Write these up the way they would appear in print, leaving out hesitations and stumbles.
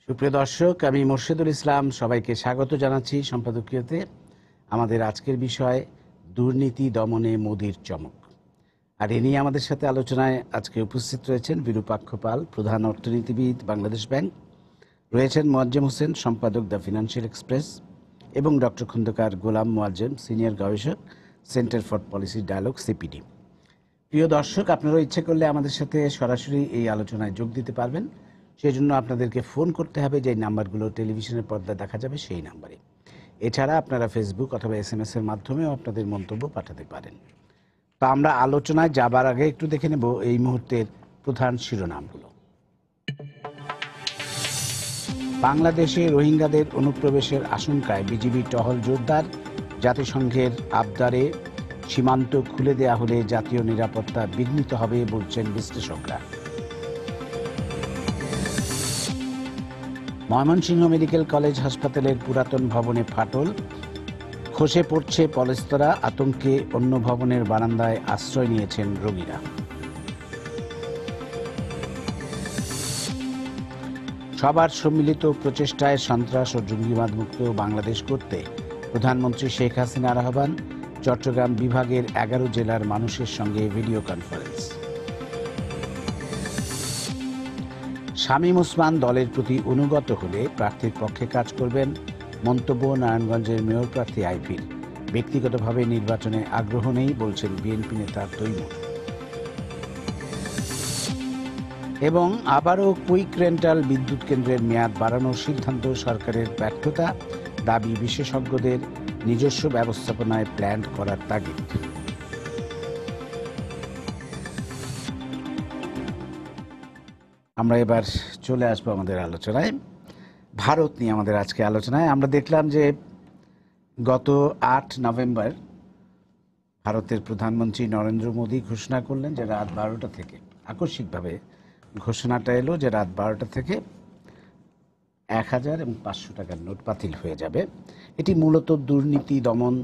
সুপ্রিয় দর্শক, আমি মোর্শেদুল ইসলাম সবাইকে স্বাগত জানাচ্ছি সম্পাদকীয়তে। আমাদের আজকের বিষয় দুর্নীতি দমনে মোদির চমক। আর এ নিয়ে আমাদের সাথে আলোচনায় আজকে উপস্থিত রয়েছেন বিরূপাক্ষ পাল, প্রধান অর্থনীতিবিদ, বাংলাদেশ ব্যাংক, রয়েছেন মোয়াজ্জেম হোসেন, সম্পাদক দ্য ফিনান্সিয়াল এক্সপ্রেস, এবং ডক্টর খন্দকার গোলাম মোয়াজ্জেম, সিনিয়র গবেষক, Centre for Policy Dialogue, CPD. প্রিয় দর্শক, আপনারা ইচ্ছে করলে আমাদের সাথে সরাসরি এই আলোচনায় যোগ দিতে পারবেন। সেই জন্য আপনাদেরকে ফোন করতে হবে, যে নাম্বারগুলো টেলিভিশনের পর্দায় দেখা যাবে সেই নাম্বারে। এছাড়া আপনারা ফেসবুক অথবা SMS এর মাধ্যমেও আপনাদের মন্তব্য পাঠাতে পারেন। তো আমরা আলোচনায় যাবার আগে একটু দেখে নেব এই মুহূর্তের প্রধান শিরোনামগুলো। বাংলাদেশে রোহিঙ্গাদের অনুপ্রবেশের আশঙ্কায় বিজিবি টহল জোরদার। জাতিসংঘের আবদারে সীমান্ত খুলে দেয়া হলে জাতীয় নিরাপত্তা বিঘ্নিত হবে বলছেন বিশ্লেষকরা। ময়মনসিংহ মেডিকেল কলেজ হাসপাতালের পুরাতন ভবনে ফাটল, খসে পড়ছে পলেস্তরা, আতঙ্কে অন্য ভবনের বারান্দায় আশ্রয় নিয়েছেন রোগীরা। সবার সম্মিলিত প্রচেষ্টায় সন্ত্রাস ও জঙ্গিবাদ মুক্ত বাংলাদেশ করতে প্রধানমন্ত্রী শেখ হাসিনার আহ্বান। চট্টগ্রাম বিভাগের 11 জেলার মানুষের সঙ্গে ভিডিও কনফারেন্স। শামীম ওসমান দলের প্রতি অনুগত হলে প্রার্থীর পক্ষে কাজ করবেন, মন্তব্য নারায়ণগঞ্জের মেয়র প্রার্থী আইভীর। ব্যক্তিগতভাবে নির্বাচনে আগ্রহ নেই বলছেন বিএনপি নেতা তৈমুর। এবং আবারও কুইক রেন্টাল বিদ্যুৎ কেন্দ্রের মেয়াদ বাড়ানোর সিদ্ধান্ত সরকারের ব্যর্থতা, দাবি বিশেষজ্ঞদের, নিজস্ব ব্যবস্থাপনায় প্ল্যান করার তাগিদ। আমরা এবার চলে আসবো আমাদের আলোচনায়। ভারত নিয়ে আমাদের আজকে আলোচনায় আমরা দেখলাম যে গত 8 নভেম্বর ভারতের প্রধানমন্ত্রী নরেন্দ্র মোদী ঘোষণা করলেন যে রাত 12টা থেকে, আকস্মিকভাবে ঘোষণাটা এলো যে রাত 12টা থেকে 1000 এবং 500 টাকার নোট বাতিল হয়ে যাবে। এটি মূলত দুর্নীতি দমন,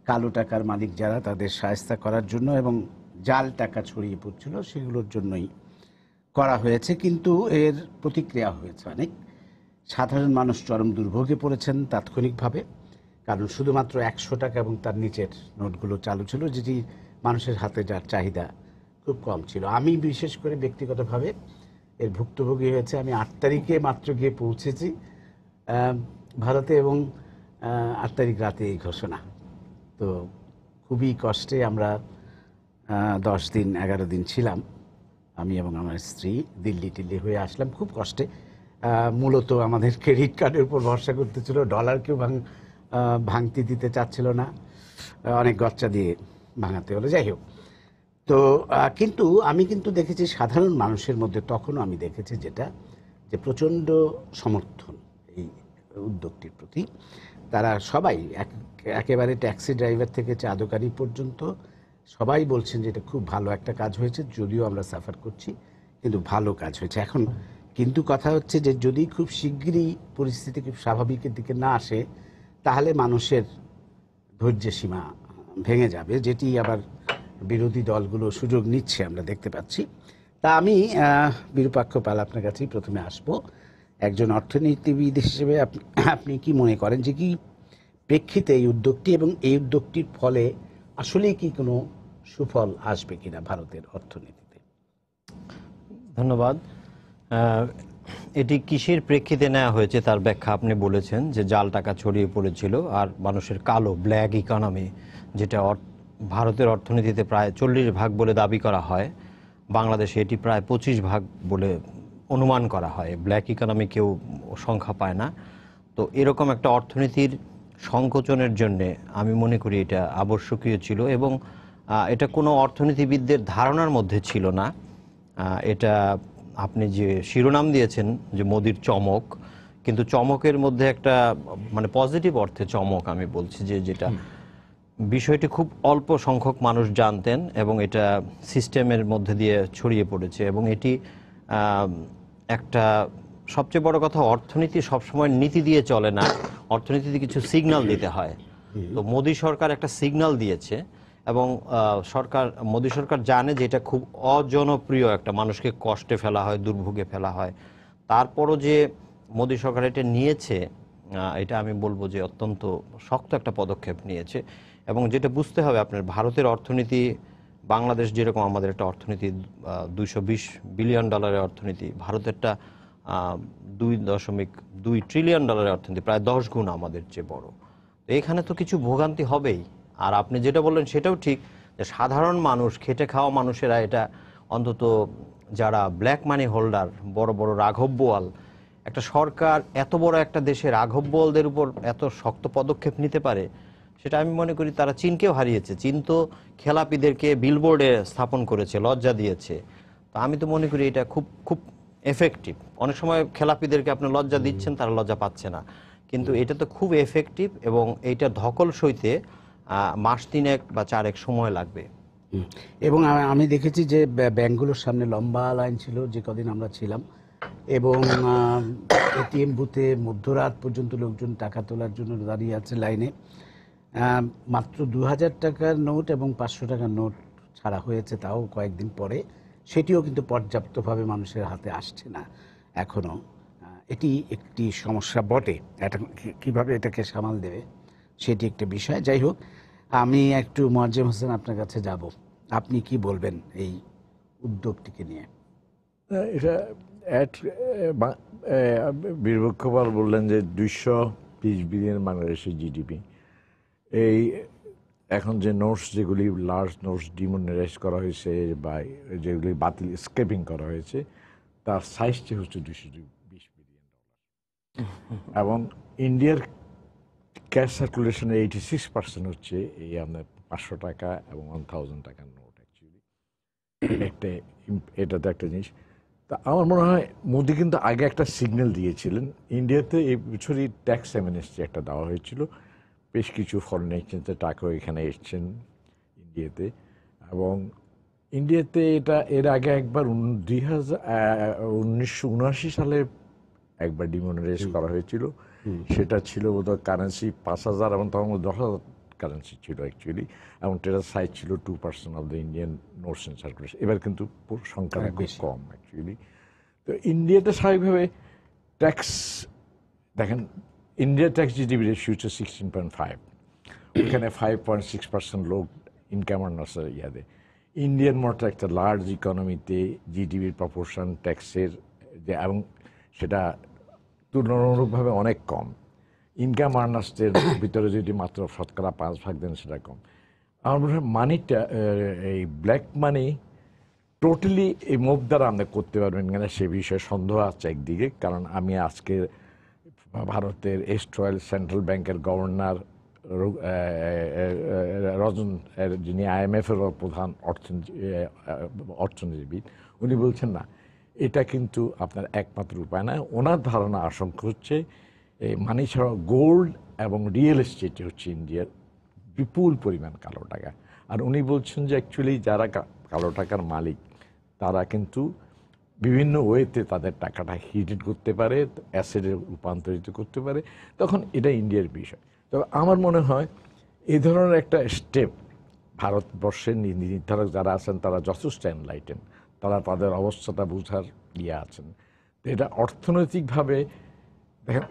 কালো টাকার মালিক যারা তাদের শায়েস্তা করার জন্য এবং জাল টাকা ছড়িয়ে পড়ছিল সেগুলোর জন্যই করা হয়েছে। কিন্তু এর প্রতিক্রিয়া হয়েছে অনেক। সাধারণ মানুষ চরম দুর্ভোগে পড়েছেন তাৎক্ষণিকভাবে, কারণ শুধুমাত্র 100 টাকা এবং তার নিচের নোটগুলো চালু ছিল, যেটি মানুষের হাতে যার চাহিদা খুব কম ছিল। আমি বিশেষ করে ব্যক্তিগতভাবে এর ভুক্তভোগী হয়েছে। আমি 8 তারিখে মাত্র গিয়ে পৌঁছেছি ভারতে, এবং 8 তারিখ রাতে এই ঘোষণা। তো খুবই কষ্টে আমরা 10 দিন 11 দিন ছিলাম, আমি এবং আমার স্ত্রী দিল্লি হয়ে আসলাম খুব কষ্টে। মূলত আমাদের ক্রেডিট কার্ডের উপর ভরসা করতেছিল, ডলারকেও ভাঙতি দিতে চাচ্ছিল না, অনেক গচ্চা দিয়ে ভাঙাতে হলো। যাই হোক, তো কিন্তু আমি দেখেছি সাধারণ মানুষের মধ্যে তখনও আমি দেখেছি যেটা, যে প্রচণ্ড সমর্থন এই উদ্যোগটির প্রতি। তারা সবাই একেবারে ট্যাক্সি ড্রাইভার থেকে চা দোকানি পর্যন্ত সবাই বলছেন যে এটা খুব ভালো একটা কাজ হয়েছে, যদিও আমরা সাফার করছি কিন্তু ভালো কাজ হয়েছে। এখন কিন্তু কথা হচ্ছে যে যদি খুব শিগগিরই পরিস্থিতি খুব স্বাভাবিকের দিকে না আসে, তাহলে মানুষের ধৈর্যের সীমা ভেঙে যাবে, যেটি আবার বিরোধী দলগুলো সুযোগ নিচ্ছে আমরা দেখতে পাচ্ছি। তা আমি বিরূপাক্ষ পাল আপনার কাছেই প্রথমে আসবো। একজন অর্থনীতিবিদ হিসেবে আপনি কি মনে করেন যে কি প্রেক্ষিতে এই উদ্যোগটি, এবং এই উদ্যোগটির ফলে আসলেই কি কোনো সুফল আসবে কিনা ভারতের অর্থনীতিতে? ধন্যবাদ। এটি কিসের প্রেক্ষিতে নেওয়া হয়েছে তার ব্যাখ্যা আপনি বলেছেন, যে জাল টাকা ছড়িয়ে পড়েছিল আর মানুষের কালো ব্ল্যাক ইকোনমি, যেটা ভারতের অর্থনীতিতে প্রায় 40% বলে দাবি করা হয়, বাংলাদেশে এটি প্রায় 25% বলে অনুমান করা হয়। ব্ল্যাক ইকোনমি কেউ সংখ্যা পায় না। তো এরকম একটা অর্থনীতির সংকোচনের জন্যে আমি মনে করি এটা আবশ্যকীয় ছিল, এবং এটা কোনো অর্থনীতিবিদদের ধারণার মধ্যে ছিল না। এটা আপনি যে শিরোনাম দিয়েছেন যে মোদির চমক, কিন্তু চমকের মধ্যে একটা মানে পজিটিভ অর্থে চমক আমি বলছি, যে যেটা বিষয়টি খুব অল্প সংখ্যক মানুষ জানতেন এবং এটা সিস্টেমের মধ্যে দিয়ে ছড়িয়ে পড়েছে। এবং এটি একটা সবচেয়ে বড় কথা, অর্থনীতি সবসময় নীতি দিয়ে চলে না, অর্থনীতিতে কিছু সিগন্যাল দিতে হয়। তো মোদী সরকার একটা সিগন্যাল দিয়েছে, এবং মোদী সরকার জানে যে এটা খুব অজনপ্রিয়, একটা মানুষকে কষ্টে ফেলা হয়, দুর্ভোগে ফেলা হয়। তারপরও যে মোদী সরকার এটা নিয়েছে, এটা আমি বলবো যে অত্যন্ত শক্ত একটা পদক্ষেপ নিয়েছে। এবং যেটা বুঝতে হবে আপনার, ভারতের অর্থনীতি, বাংলাদেশ যেরকম আমাদের একটা অর্থনীতি 220 বিলিয়ন ডলারের অর্থনীতি, ভারতেরটা 2.2 ট্রিলিয়ন ডলারের অর্থনীতি, প্রায় 10 গুণ আমাদের চেয়ে বড়। তো এখানে তো কিছু ভোগান্তি হবেই। আর আপনি যেটা বললেন সেটাও ঠিক, যে সাধারণ মানুষ, খেটে খাওয়া মানুষেরা এটা অন্তত, যারা ব্ল্যাক মানি হোল্ডার, বড় বড় রাঘব বোয়াল, একটা সরকার এত বড় একটা দেশে রাঘব বোয়ালদের উপর এত শক্ত পদক্ষেপ নিতে পারে, সেটা আমি মনে করি তারা চীনকেও হারিয়েছে। চীন তো খেলাপিদেরকে বিলবোর্ডে স্থাপন করেছে, লজ্জা দিয়েছে। তো আমি তো মনে করি এটা খুব খুব এফেক্টিভ। অনেক সময় খেলাপিদেরকে আপনি লজ্জা দিচ্ছেন, তারা লজ্জা পাচ্ছে না, কিন্তু এটা তো খুব এফেক্টিভ, এবং এইটা ধকল সইতে মাস 3 বা 4 সময় লাগবে। এবং আমি দেখেছি যে ব্যাংকগুলোর সামনে লম্বা লাইন ছিল যে কদিন আমরা ছিলাম, এবং এটিএম বুথে মধ্যরাত পর্যন্ত লোকজন টাকা তোলার জন্য দাঁড়িয়ে আছে লাইনে। মাত্র 2000 টাকার নোট এবং 500 টাকার নোট ছাড়া হয়েছে, তাও কয়েকদিন পরে। সেটিও কিন্তু পর্যাপ্তভাবে মানুষের হাতে আসছে না এখনও। এটি একটি সমস্যা বটে। এটা কীভাবে এটাকে সামাল দেবে সেটি একটা বিষয়। যাই হোক, আমি একটু মোয়াজ্জেম হোসেন আপনার কাছে যাব। আপনি কি বলবেন এই উদ্যোগটিকে নিয়ে? এটা বীরবক্ষবার বললেন যে 220 বিলিয়ন বাংলাদেশের জিডিপি। এই এখন যে নোটস, যেগুলি লার্জ নোটস ডিমোনারাইজ করা হয়েছে বা যেগুলি বাতিল স্কেপিং করা হয়েছে, তার সাইজটি হচ্ছে 220 বিলিয়ন ডলার। এবং ইন্ডিয়ার ক্যাশ সার্কুলেশনের 86% হচ্ছে এই আপনার 500 টাকা এবং 1000 টাকার নোট। অ্যাকচুয়ালি এটা তো একটা জিনিস। তা আমার মনে হয় মোদি কিন্তু আগে একটা সিগন্যাল দিয়েছিলেন। ইন্ডিয়াতে এই বছরই ট্যাক্স অ্যামনেস্টি একটা দেওয়া হয়েছিল, বেশ কিছু ফরেন এক্সচেঞ্জের টাকাও এখানে এসছেন ইন্ডিয়াতে। এবং ইন্ডিয়াতে এটা এর আগে একবার 1979 সালে একবার ডিমোনারাইজ করা হয়েছিল। সেটা ছিল বোধহয় কারেন্সি 5000, এবং তখন 10,000 কারেন্সি ছিল অ্যাকচুয়ালি, এবং এটার সাইজ ছিল 2% of the Indian notes in circulation. এবার কিন্তু সংখ্যাটা খুব কম অ্যাকচুয়ালি। তো ইন্ডিয়াতে স্বাভাবিকভাবে ট্যাক্স, দেখেন ইন্ডিয়ার ট্যাক্স জিডিপি রেশিও হচ্ছে 16.5, ওইখানে 5.6% লোক ইনকাম আর্নার্সের ইয়াদে। ইন্ডিয়ান মতো একটা লার্জ ইকোনমিতে জিডিপির প্রপোর্শন ট্যাক্সের যে, এবং সেটা তুলনামূলকভাবে অনেক কম। ইনকাম আর্নার্সদের ভিতরে যদি মাত্র শতকরা 5% দেন, সেটা কম। আমার মনে হয় মানিটা, এই ব্ল্যাক মানি টোটালি এই মুভ দ্বারা আমরা করতে পারবেন কিনা সে বিষয়ে সন্দেহ আছে একদিকে। কারণ আমি আজকে ভারতের এস্ট্রয়েল সেন্ট্রাল ব্যাংকের গভর্নর রজন, যিনি IMF-এর প্রধান অর্থনীতিবিদ, উনি বলছেন না, এটা কিন্তু আপনার একমাত্র উপায় না। ওনার ধারণা, আশঙ্কা হচ্ছে মানি ছাড়া গোল্ড এবং রিয়েল এস্টেটে হচ্ছে ইন্ডিয়ার বিপুল পরিমাণ কালো টাকা। আর উনি বলছেন যে অ্যাকচুয়ালি যারা কালো টাকার মালিক, তারা কিন্তু বিভিন্ন ওয়েতে তাদের টাকাটা হিডেড করতে পারে, অ্যাসেটে রূপান্তরিত করতে পারে। তখন এটা ইন্ডিয়ার বিষয়। তবে আমার মনে হয় এই ধরনের একটা স্টেপ ভারতবর্ষের নীতি নির্ধারক যারা আছেন, তারা যথেষ্ট এনলাইটেন, তারা তাদের অবস্থাটা বোঝার ইয়ে আছেন। তো এটা অর্থনৈতিকভাবে দেখেন,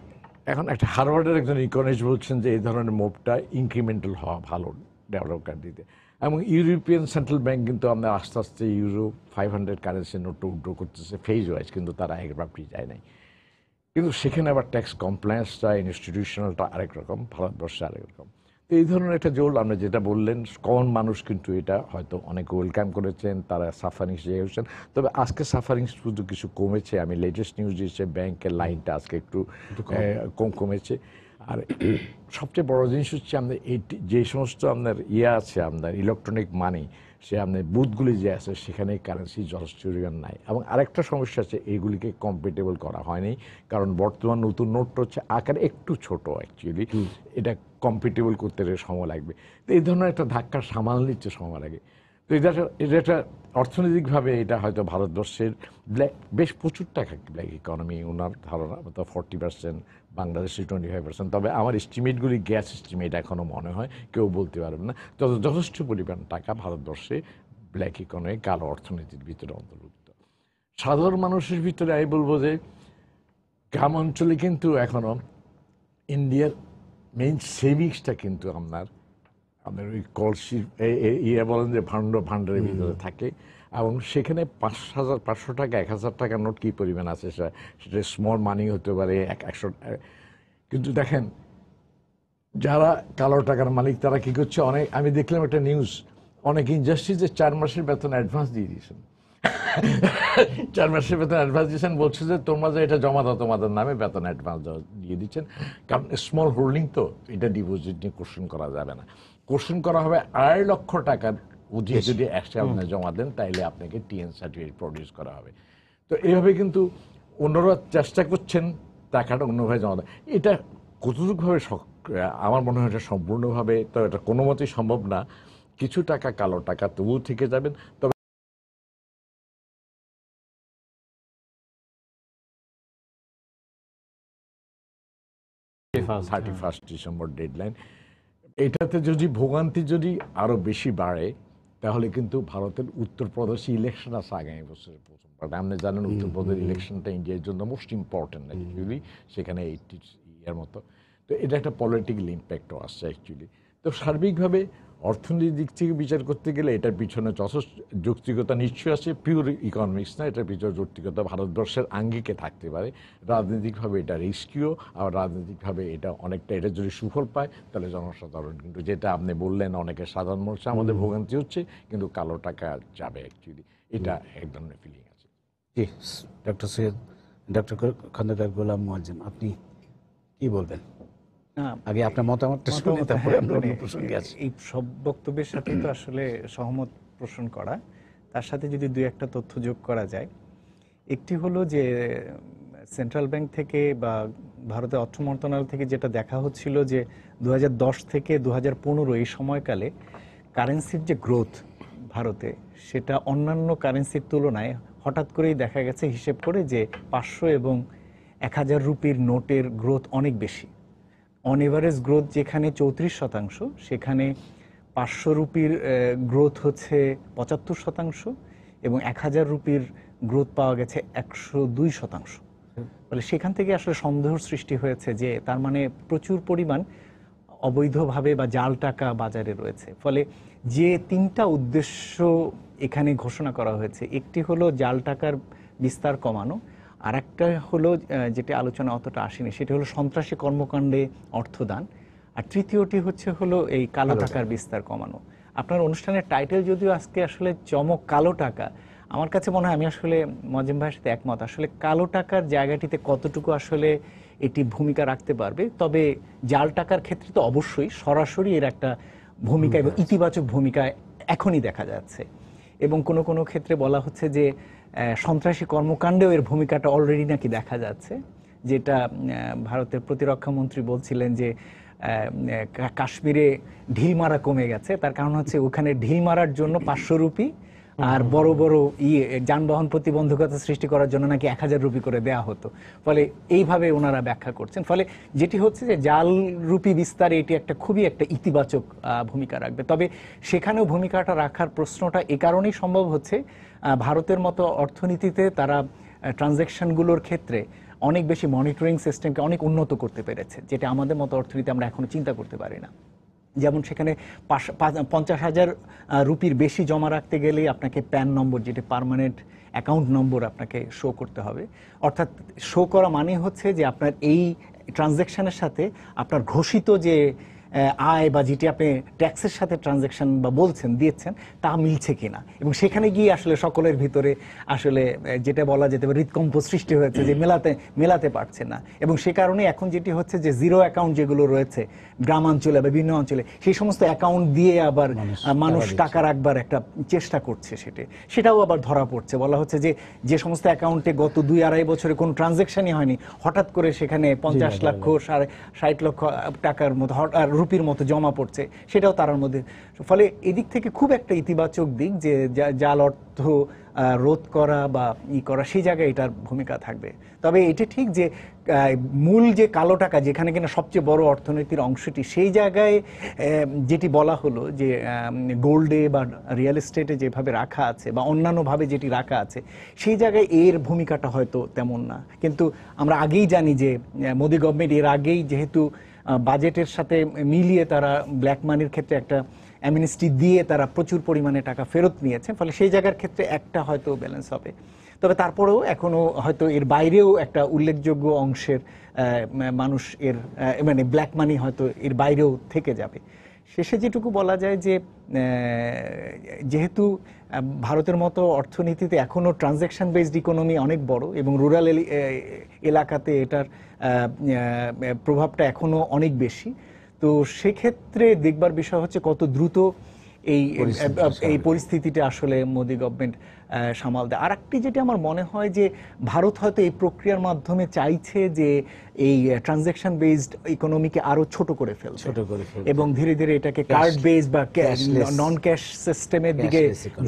এখন একটা হার্ভার্ডের একজন ইকোনমিস্ট বলছেন যে এই ধরনের মুভটা ইনক্রিমেন্টাল হওয়া ভালো ডেভেলপ কান্ট্রিতে। এবং ইউরোপিয়ান সেন্ট্রাল ব্যাংক কিন্তু আমরা আস্তে আস্তে ইউরো 500 কারেন্সি নোটটা উইথড্র করতেছে ফেজ ওয়াইজ, কিন্তু তারা একভাবেই যায় নাই। কিন্তু সেখানে আবার ট্যাক্স কমপ্লায়েন্সটা, ইনস্টিটিউশনালটা আরেক রকম, ভারতবর্ষে আরেক রকম। তো এই ধরনের একটা জোল, আমরা যেটা বললেন, কমন মানুষ কিন্তু এটা হয়তো অনেক ওয়েলকাম করেছেন, তারা সাফারিংস হয়েছেন। তবে আজকে সাফারিংস শুধু কিছু কমেছে। আমি লেটেস্ট নিউজ দিয়েছে ব্যাংকের লাইনটা আজকে একটু কমেছে। আর সবচেয়ে বড় জিনিস হচ্ছে আমাদের এই যে সমস্ত আপনার ইয়ে আছে, আপনার ইলেকট্রনিক মানি, সে আপনার বুথগুলি যে আছে, সেখানে কারেন্সি যথেষ্ট নাই। এবং আরেকটা সমস্যা আছে, এইগুলিকে কম্পিটেবল করা হয়নি, কারণ বর্তমান নতুন নোটটা হচ্ছে আকারে একটু ছোট অ্যাকচুয়ালি। এটা কম্পিটেবল করতে সময় লাগবে। তো এই ধরনের একটা ধাক্কা সামাল নিচ্ছে সময় লাগে। তো এটা একটা অর্থনৈতিকভাবে এটা হয়তো ভারতবর্ষের বেশ প্রচুর টাকা ব্ল্যাক ইকোনমি, ওনার ধারণা তো 40%, বাংলাদেশে 25%। তবে আমার এস্টিমেটগুলি গ্যাস এস্টিমেট, এখনও মনে হয় কেউ বলতে পারবে না। তবে যথেষ্ট পরিমাণ টাকা ভারতবর্ষে ব্ল্যাক ইকোনমি, কালো অর্থনীতির ভিতরে অন্তর্ভুক্ত। সাধারণ মানুষের ভিতরে আমি বলবো যে গ্রাম অঞ্চলে কিন্তু এখনো ইন্ডিয়ার মেইন সেভিংসটা কিন্তু আপনার ওই কলসি ইয়ে বলেন যে ভাণ্ডারের ভিতরে থাকে, এবং সেখানে 5,500 টাকা 1,000 টাকা নোট কী পরিমাণ আছে সেটা স্মল মানি হতে পারে 100। কিন্তু দেখেন যারা কালো টাকার মালিক তারা কি করছে, আমি দেখলাম একটা নিউজ, অনেক ইন্ডাস্ট্রিজে 4 মাসের বেতন অ্যাডভান্স দিয়ে দিয়েছেন। 4 মাসের বেতন অ্যাডভান্স দিয়েছেন, বলছে যে তোমরা যে এটা জমা দাও তোমাদের নামে, বেতন অ্যাডভান্স দিয়ে দিচ্ছেন। কারণ স্মল হোল্ডিং তো, এটা ডিপোজিট নিয়ে কোশ্চেন করা যাবে না। কোশ্চেন করা হবে 2.5 লক্ষ টাকার অধিক যদি একসাথে আপনি জমা দেন, তাইলে আপনাকে টিএন সার্টিফিকেট প্রডিউস করা হবে। তো এইভাবে কিন্তু অন্যরা চেষ্টা করছেন টাকাটা অন্যভাবে জমা দেয়। এটা কতটুকুভাবে আমার মনে হয় এটা সম্পূর্ণভাবে তো এটা কোনো মতেই সম্ভব না। কিছু টাকা কালো টাকা তবুও থেকে যাবেন। তবে 31 ডিসেম্বর ডেডলাইন, এটাতে যদি ভোগান্তি যদি আরো বেশি বাড়ে, তাহলে কিন্তু ভারতের উত্তরপ্রদেশে ইলেকশন আছে আগামী বছরের প্রথম পার্ট। আপনি জানেন উত্তরপ্রদেশ ইলেকশনটা ইন্ডিয়ার জন্য মোস্ট ইম্পর্টেন্ট অ্যাকচুয়ালি, সেখানে 80 ইয়ার মতো। তো এটা একটা পলিটিক্যাল ইম্প্যাক্টও আসছে অ্যাকচুয়ালি। তো সার্বিকভাবে অর্থনৈতিক দিক থেকে বিচার করতে গেলে এটার পিছনে যথেষ্ট যৌক্তিকতা নিশ্চয়ই আছে, পিওর ইকোনমিক্স না, এটার পিছনে যৌক্তিকতা ভারতবর্ষের আঙ্গিকে থাকতে পারে। রাজনৈতিকভাবে এটা রিস্কিও, আর রাজনৈতিকভাবে এটা অনেকটা, এটা যদি সুফল পায় তাহলে জনসাধারণ, কিন্তু যেটা আপনি বললেন অনেকের সাধারণ মানুষ আমাদের ভোগান্তি হচ্ছে, কিন্তু কালো টাকা যাবে অ্যাকচুয়ালি, এটা এক ধরনের ফিলিং আছে। জি, ডক্টর সৈয়দ, ডক্টর খন্দকার গোলাম মোয়াজ্জেম, আপনি কি বলবেন? আগে আপনার মতামতটা শুনে তারপরে আমরা অন্য প্রসঙ্গে আসি। এই সব বক্তব্যের সাথে তো আসলে সহমত পোষণ করা, তার সাথে যদি দুই একটা তথ্য যোগ করা যায়। একটি হলো যে সেন্ট্রাল ব্যাংক থেকে বা ভারতের অর্থ মন্ত্রণালয় থেকে যেটা দেখা হচ্ছিল যে 2010 থেকে 2015 এই সময়কালে কারেন্সির যে গ্রোথ ভারতে, সেটা অন্যান্য কারেন্সির তুলনায় হঠাৎ করেই দেখা গেছে হিসেব করে যে 500 এবং 1000 রুপির নোটের গ্রোথ অনেক বেশি। অন এভারেজ গ্রোথ যেখানে 34%, সেখানে 500 রুপির গ্রোথ হচ্ছে 75%, এবং 1000 রুপির গ্রোথ পাওয়া গেছে 102%। ফলে সেখান থেকে আসলে সন্দেহ সৃষ্টি হয়েছে যে তার মানে প্রচুর পরিমাণ অবৈধভাবে বা জাল টাকা বাজারে রয়েছে। ফলে যে 3টা উদ্দেশ্য এখানে ঘোষণা করা হয়েছে, একটি হলো জাল টাকার বিস্তার কমানো, আর একটা হলো যেটা আলোচনা অতটা আসেনি, সেটা হলো সন্ত্রাসী কর্মকাণ্ডে অর্থদান, আর তৃতীয়টি হলো এই কালো টাকার বিস্তার কমানো। আপনার অনুষ্ঠানের টাইটেল যদিও আজকে আসলে চমক কালো টাকা, আমার কাছে মনে হয়, আমি আসলে মোয়াজ্জেম ভাইয়ের সাথে একমত, আসলে কালো টাকার জায়গাটিতে কতটুকু আসলে এটি ভূমিকা রাখতে পারবে। তবে জাল টাকার ক্ষেত্রে তো অবশ্যই সরাসরি এর একটা ভূমিকা এবং ইতিবাচক ভূমিকা এখনই দেখা যাচ্ছে, এবং কোনো কোনো ক্ষেত্রে বলা হচ্ছে যে সন্ত্রাসী কর্মকাণ্ডেও এর ভূমিকাটা অলরেডি নাকি দেখা যাচ্ছে। যেটা ভারতের প্রতিরক্ষা মন্ত্রী বলছিলেন যে কাশ্মীরে ঢিল মারা কমে গেছে, তার কারণ হচ্ছে ওখানে ঢিল মারার জন্য 500 রুপি আর বড় বড় যানবাহন প্রতিবন্ধকতা সৃষ্টি করার জন্য নাকি 1000 রুপি করে দেয়া হতো। ফলে এইভাবে ওনারা ব্যাখ্যা করছেন। ফলে যেটি হচ্ছে যে জাল রুপি বিস্তারে এটি একটা খুবই একটা ইতিবাচক ভূমিকা রাখবে। তবে সেখানেও ভূমিকাটা রাখার প্রশ্নটা এ কারণেই সম্ভব হচ্ছে, ভারতের মতো অর্থনীতিতে তারা ট্রানজ্যাকশনগুলোর ক্ষেত্রে অনেক বেশি মনিটরিং সিস্টেমকে অনেক উন্নত করতে পেরেছে, যেটা আমাদের মতো অর্থনীতি আমরা এখনো চিন্তা করতে পারি না। যেমন সেখানে 50,000 রুপির বেশি জমা রাখতে গেলেই আপনাকে প্যান নম্বর, যেটি পার্মানেন্ট অ্যাকাউন্ট নম্বর, আপনাকে শো করতে হবে। অর্থাৎ শো করা মানে হচ্ছে যে আপনার এই ট্রানজ্যাকশনের সাথে আপনার ঘোষিত যে আয় বা যেটি আপনি ট্যাক্সের সাথে ট্রানজ্যাকশন বা বলছেন দিয়েছেন তা মিলছে কিনা, এবং সেখানে গিয়ে আসলে সকলের ভিতরে আসলে যেটা বলা যেতে পারে হৃদকম্প সৃষ্টি হয়েছে যে মেলাতে পারছে না। এবং সে কারণে এখন যেটি হচ্ছে যে জিরো অ্যাকাউন্ট যেগুলো রয়েছে গ্রামাঞ্চলে বা বিভিন্ন অঞ্চলে, সেই সমস্ত অ্যাকাউন্ট দিয়ে আবার মানুষ টাকা রাখবার একটা চেষ্টা করছে, সেটাও আবার ধরা পড়ছে। বলা হচ্ছে যে যে সমস্ত অ্যাকাউন্টে গত 2-2.5 বছরে কোনো ট্রানজ্যাকশনই হয়নি, হঠাৎ করে সেখানে 50 লক্ষ 60 লক্ষ টাকার মতো রুপির মতো জমা পড়ছে, সেটাও তার মধ্যে। ফলে এদিক থেকে খুব একটা ইতিবাচক দিক যে জাল অর্থ রোধ করা বা করা, সেই জায়গায় এটার ভূমিকা থাকবে। তবে এটা ঠিক যে মূল যে কালো টাকা, যেখানে কিনা সবচেয়ে বড় অর্থনীতির অংশটি, সেই জায়গায় যেটি বলা হলো যে গোল্ডে বা রিয়েল এস্টেটে যেভাবে রাখা আছে বা অন্যান্যভাবে যেটি রাখা আছে, সেই জায়গায় এর ভূমিকাটা হয়তো তেমন না। কিন্তু আমরা আগেই জানি যে মোদি গভর্নমেন্ট এর আগেই যেহেতু বাজেটের সাথে মিলিয়ে তারা ব্ল্যাক মানির ক্ষেত্রে একটা অ্যামনেস্টি দিয়ে তারা প্রচুর পরিমাণে টাকা ফেরত নিয়েছে, ফলে সেই জায়গার ক্ষেত্রে একটা হয়তো ব্যালেন্স হবে। তবে তারপরেও এখনো হয়তো এর বাইরেও একটা উল্লেখযোগ্য অংশের মানুষ এর মানে ব্ল্যাক মানি হয়তো এর বাইরেও থেকে যাবে। শেষে যেটুকু বলা যায় যে যেহেতু ভারতের মতো অর্থনীতিতে এখনও ট্রানজ্যাকশন বেসড ইকোনমি অনেক বড় এবং রুরাল এলাকাতে এটার প্রভাবটা এখনও অনেক বেশি, তো সেক্ষেত্রে দেখবার বিষয় হচ্ছে কত দ্রুত এই পরিস্থিতিটা আসলে মোদি গভর্নমেন্ট সামাল দেয়। আর একটি যেটি আমার মনে হয় যে ভারত হয়তো এই প্রক্রিয়ার মাধ্যমে চাইছে যে এই ট্রানজ্যাকশন বেসড ইকোনমিকে আরো ছোট করে ফেলছে এবং ধীরে ধীরে এটাকে কার্ড বেসড বা নন ক্যাশ সিস্টেমের দিকে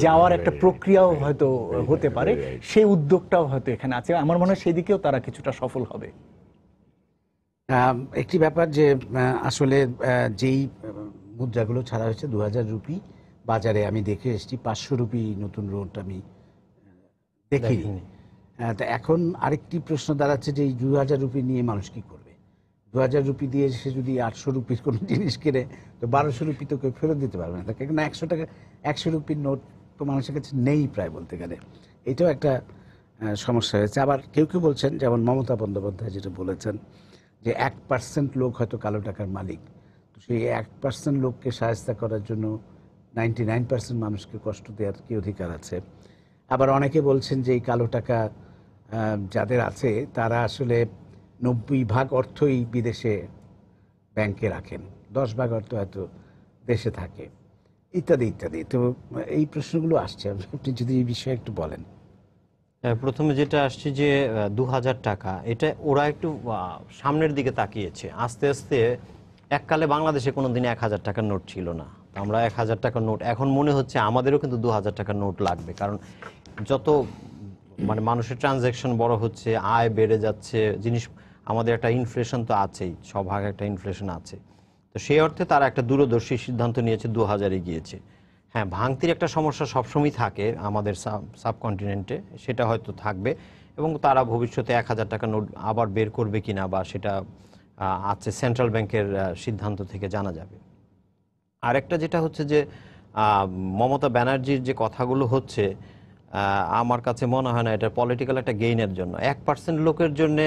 যাওয়ার একটা প্রক্রিয়াও হয়তো হতে পারে। সেই উদ্যোগটাও হয়তো এখানে আছে। আমার মনে হয় সেই দিকেও তারা কিছুটা সফল হবে। একটি ব্যাপার যে আসলে যেই মুদ্রাগুলো ছাড়া হয়েছে 2000 রুপি, বাজারে আমি দেখে এসেছি 500 রুপি নতুন নোট আমি দেখিনি। তা এখন আরেকটি প্রশ্ন দাঁড়াচ্ছে যে এই 2000 রুপি নিয়ে মানুষ কি করবে? 2000 রুপি দিয়ে সে যদি 800 রুপির কোনো জিনিস কেনে, তো 1200 রুপি তো কেউ ফেরত দিতে পারবে না। তাকে 100 টাকা 100 রুপির নোট তো মানুষের কাছে নেই প্রায় বলতে গেলে। এটাও একটা সমস্যা হয়েছে। আবার কেউ কেউ বলছেন, যেমন মমতা বন্দ্যোপাধ্যায় যেটা বলেছেন যে 1% লোক হয়তো কালো টাকার মালিক, তো সেই 1% লোককে সাহায্য করার জন্য 99% মানুষকে কষ্ট দেওয়ার কি অধিকার আছে? আবার অনেকে বলছেন যে এই কালো টাকা যাদের আছে তারা আসলে 90% অর্থই বিদেশে ব্যাংকে রাখেন, 10% অর্থ হয়তো দেশে থাকে, ইত্যাদি ইত্যাদি। তো এই প্রশ্নগুলো আসছে, আপনি যদি এই বিষয়ে একটু বলেন। প্রথমে যেটা আসছে যে 2000 টাকা, এটা ওরা একটু সামনের দিকে তাকিয়েছে। আস্তে আস্তে এককালে বাংলাদেশে কোনো দিন 1000 টাকার নোট ছিল না, আমরা 1000 টাকার নোট, এখন মনে হচ্ছে আমাদেরও কিন্তু 2000 টাকার নোট লাগবে। কারণ যত মানে মানুষের ট্রানজ্যাকশন বড় হচ্ছে, আয় বেড়ে যাচ্ছে, জিনিস, আমাদের একটা ইনফ্লেশন তো আছেই, সব ভাগে একটা ইনফ্লেশন আছে। তো সেই অর্থে তারা একটা দূরদর্শী সিদ্ধান্ত নিয়েছে, 2000-এ গিয়েছে। হ্যাঁ, ভাঙতির একটা সমস্যা সবসময় থাকে আমাদের সাবকন্টিনেন্টে, সেটা হয়তো থাকবে এবং তারা ভবিষ্যতে 1000 টাকা নোট আবার বের করবে কিনা বা সেটা আছে সেন্ট্রাল ব্যাংকের সিদ্ধান্ত থেকে জানা যাবে। আরেকটা যেটা হচ্ছে যে মমতা ব্যানার্জির যে কথাগুলো হচ্ছে, আমার কাছে মনে হয় না এটা পলিটিক্যাল একটা গেইনের জন্য। 1% লোকের জন্য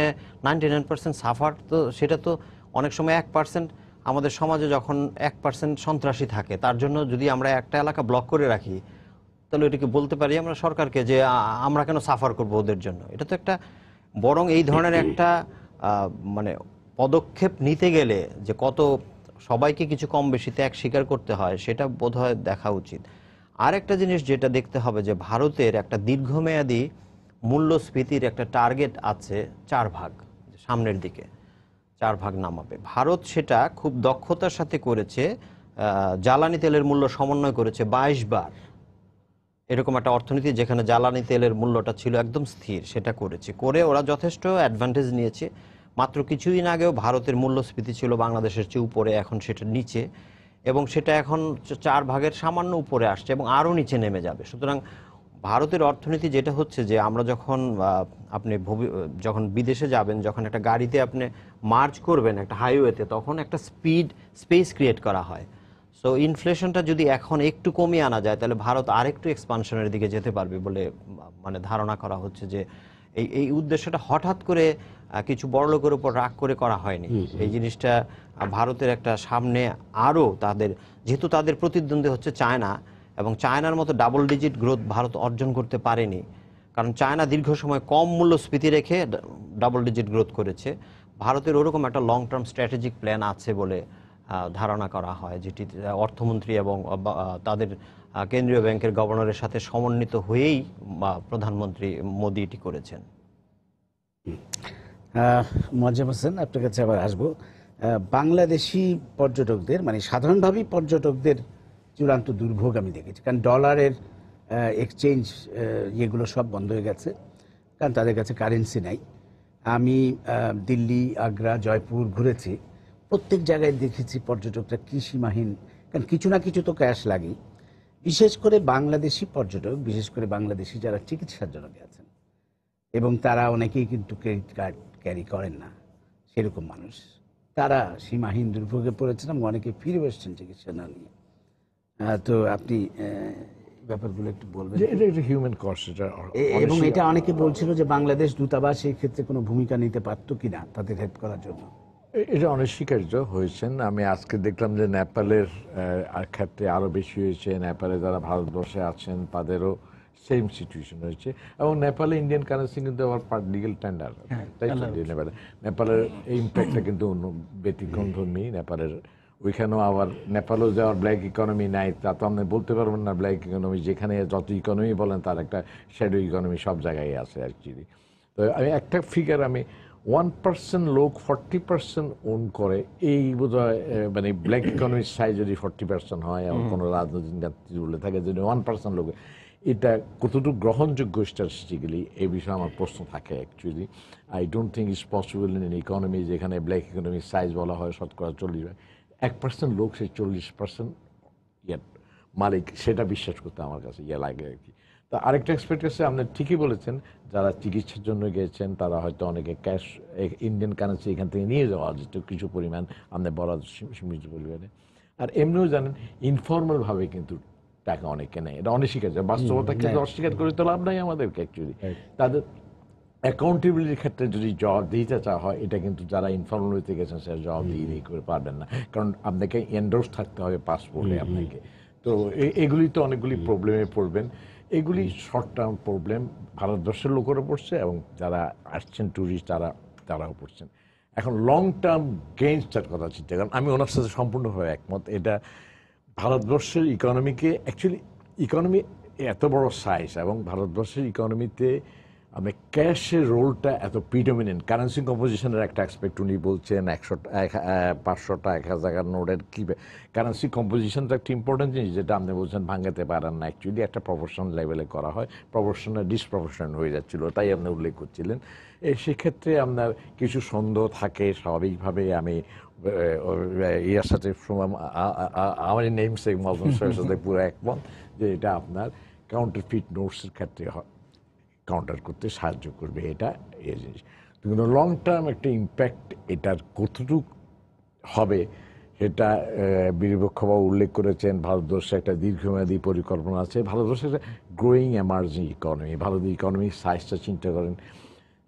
99% সাফার, তো সেটা তো অনেক সময় 1% আমাদের সমাজে যখন 1% সন্ত্রাসী থাকে, তার জন্য যদি আমরা একটা এলাকা ব্লক করে রাখি, তাহলে এটাকে বলতে পারি আমরা সরকারকে যে আমরা কেন সাফার করব ওদের জন্য? এটা তো একটা, বরং এই ধরনের একটা মানে পদক্ষেপ নিতে গেলে যে কত সবাইকে কিছু কম বেশি ত্যাগ স্বীকার করতে হয়, সেটা বোধহয় দেখা উচিত। আরেকটা জিনিস যেটা দেখতে হবে যে ভারতের একটা দীর্ঘমেয়াদী মূল্যস্ফীতির একটা টার্গেট আছে 4%, সামনের দিকে 4% নামাবে ভারত। সেটা খুব দক্ষতার সাথে করেছে। জ্বালানি তেলের মূল্য সমন্বয় করেছে 22 বার। এরকম একটা অর্থনীতি যেখানে জ্বালানি তেলের মূল্যটা ছিল একদম স্থির, সেটা করেছে, করে ওরা যথেষ্ট অ্যাডভান্টেজ নিয়েছে। মাত্র কিছুদিন আগেও ভারতের মূল্যস্ফীতি ছিল বাংলাদেশের চেয়ে উপরে, এখন সেটা নিচে, এবং সেটা এখন 4%-এর সামান্য উপরে আসছে এবং আরও নিচে নেমে যাবে। সুতরাং ভারতের অর্থনীতি যেটা হচ্ছে যে আমরা যখন আপনি যখন বিদেশে যাবেন, যখন একটা গাড়িতে আপনি মার্চ করবেন একটা হাইওয়েতে, তখন একটা স্পেস ক্রিয়েট করা হয়। সো ইনফ্লেশনটা যদি এখন একটু কমিয়ে আনা যায়, তাহলে ভারত আরেকটু এক্সপানশনের দিকে যেতে পারবে বলে মানে ধারণা করা হচ্ছে। যে এই উদ্দেশ্যটা হঠাৎ করে কিছু বড় লোকের উপর রাগ করে করা হয়নি। এই জিনিসটা ভারতের একটা সামনে আরও তাদের, যেহেতু তাদের প্রতিদ্বন্দ্বী হচ্ছে চায়না, এবং চায়নার মতো ডাবল ডিজিট গ্রোথ ভারত অর্জন করতে পারেনি, কারণ চায়না দীর্ঘ সময় কম মূল্যস্ফীতি রেখে ডাবল ডিজিট গ্রোথ করেছে। ভারতের ওরকম একটা লং টার্ম স্ট্র্যাটেজিক প্ল্যান আছে বলে ধারণা করা হয়, যেটি অর্থমন্ত্রী এবং তাদের কেন্দ্রীয় ব্যাংকের গভর্নরের সাথে সমন্বিত হয়েই প্রধানমন্ত্রী মোদি এটি করেছেন। মোয়াজ্জেম হোসেন, আপনার কাছে আবার আসবো। বাংলাদেশি পর্যটকদের, মানে সাধারণভাবেই পর্যটকদের চূড়ান্ত দুর্ভোগ আমি দেখেছি, কারণ ডলারের এক্সচেঞ্জ ইয়েগুলো সব বন্ধ হয়ে গেছে, কারণ তাদের কাছে কারেন্সি নাই। আমি দিল্লি, আগ্রা, জয়পুর ঘুরেছি, প্রত্যেক জায়গায় দেখেছি পর্যটকরা কি সীমাহীন, কারণ কিছু না কিছু তো ক্যাশ লাগে। বিশেষ করে বাংলাদেশি পর্যটক, বিশেষ করে বাংলাদেশি যারা চিকিৎসার জন্য গেছেন, এবং তারা অনেকেই কিন্তু ক্রেডিট কার্ড ক্যারি করেন না, সেরকম মানুষ, তারা সীমাহীন দুর্ভোগে পড়েছেন এবং অনেকে ফিরে এসছেন চিকিৎসা না নিয়ে। তো আপনি ব্যাপারগুলো একটু বলবেন। যে এটা একটা হিউম্যান কস্ট, এটা এবং এটা অনেকে বলছিল যে বাংলাদেশ দূতাবাস এই ক্ষেত্রে কোনো ভূমিকা নিতে পারতো কিনা তাদের হেল্প করার জন্য। এটা অনস্বীকার্য হয়েছেন। আমি আজকে দেখলাম যে নেপালের ক্ষেত্রে আরও বেশি হয়েছে। নেপালে যারা ভারতবর্ষে আছেন তাদেরও সেম সিচুয়েশন হয়েছে, এবং নেপালে ইন্ডিয়ান কারেন্সি কিন্তু আবার লিগেল টেন্ডার, তাই তো? নেপালের এই ইম্প্যাক্টটা কিন্তু অন্য ব্যতিক্রমধর্মী। নেপালের ওইখানেও আবার নেপালও যাওয়ার ব্ল্যাক ইকোনমি নাই, তা তো আপনি বলতে পারবেন না ব্ল্যাক ইকোনমি, যেখানে যত ইকোনমি বলেন তার একটা শ্যাডো ইকোনমি সব জায়গায় আছে অ্যাকচুয়ালি। তো আমি একটা ফিগার, আমি 1% লোক 40% ওন করে, এই বোধহয় মানে ব্ল্যাক ইকোনমির সাইজ যদি 40% হয় এবং কোনো রাজনৈতিক নেতৃত্ব বলে থাকে যদি 1% লোক, এটা কতটুকু গ্রহণযোগ্য স্ট্র্যাটেজিক্যালি, এই বিষয়ে আমার প্রশ্ন থাকে actually. I don't think it's possible in economy যেখানে ব্ল্যাক ইকোনমির সাইজ বলা হয় শতকরা 40, 1% লোক সেই 40% মালিক, সেটা বিশ্বাস করতে আমার কাছে লাগে আর কি। তা আরেকটা এক্সপেক্ট আছে, আপনি ঠিকই বলেছেন, যারা চিকিৎসার জন্য গিয়েছেন তারা হয়তো অনেকে ক্যাশ ইন্ডিয়ান কারেন্সি এখান থেকে নিয়ে যাওয়া যেত কিছু পরিমাণ, আপনি বরাদ সীমিত পরিমাণে। আর এমনিও জানেন ইনফর্মালভাবে কিন্তু টাকা অনেকে নেয়, এটা অনস্বীকার্য বাস্তবতা, কিন্তু অস্বীকার করে তো লাভ নাই আমাদেরকে অ্যাকচুয়ালি। তাদের অ্যাকাউন্টেবিলিটির ক্ষেত্রে যদি জবাবদিহিতা চাওয়া হয়, এটা কিন্তু যারা ইনফর্মাল হইতে গেছেন সেটা জবাবদিহি করে পারবেন না, কারণ আপনাকে এন্ডোর্স থাকতে হবে পাসপোর্টে আপনাকে। তো এগুলি তো অনেকগুলি প্রবলেমে পড়বেন। এগুলি শর্ট টার্ম প্রবলেম, ভারতবর্ষের লোকেরও পড়ছে এবং যারা আসছেন ট্যুরিস্ট তারাও পড়ছেন। এখন লং টার্ম গেইনসটার কথা চিন্তা করেন, আমি ওনার সাথে সম্পূর্ণভাবে একমত। এটা ভারতবর্ষের ইকোনমিকে, অ্যাকচুয়ালি ইকোনমি এত বড় সাইজ এবং ভারতবর্ষের ইকোনমিতে আমি ক্যাশের রোলটা এত প্রিডমিনেন্ট, কারেন্সি কম্পোজিশনের একটা অ্যাসপেক্ট উনি বলছেন, 500টা 1000 নোটের কি কারেন্সি কম্পোজিশনটা একটা ইম্পর্টেন্ট জিনিস, যেটা আপনি বলছেন ভাঙাতে পারেন না, অ্যাকচুয়ালি একটা প্রপোর্শন লেভেলে করা হয়, প্রপোর্শনাল ডিসপ্রপোর্শন হয়ে যাচ্ছিল, তাই আপনি উল্লেখ করছিলেন। সেক্ষেত্রে আপনার কিছু সন্দেহ থাকে স্বাভাবিকভাবে। আমি ইয়ার সাথে আমার নেম শেখ মজনুর সাহেবের সাথে পুরো একমত যে এটা আপনার কাউন্টারফিট নোটসের ক্ষেত্রে কাউন্টার করতে সাহায্য করবে, এটা এই জিনিস। কিন্তু লং টার্ম একটা ইম্প্যাক্ট এটার কতটুকু হবে সেটা বীরবক্ষবাবু উল্লেখ করেছেন। ভারতবর্ষে একটা দীর্ঘমেয়াদী পরিকল্পনা আছে, ভারতবর্ষের একটা গ্রোয়িং এমার্জিং ইকোনমি। ভারতের ইকোনমির সাইজটা চিন্তা করেন,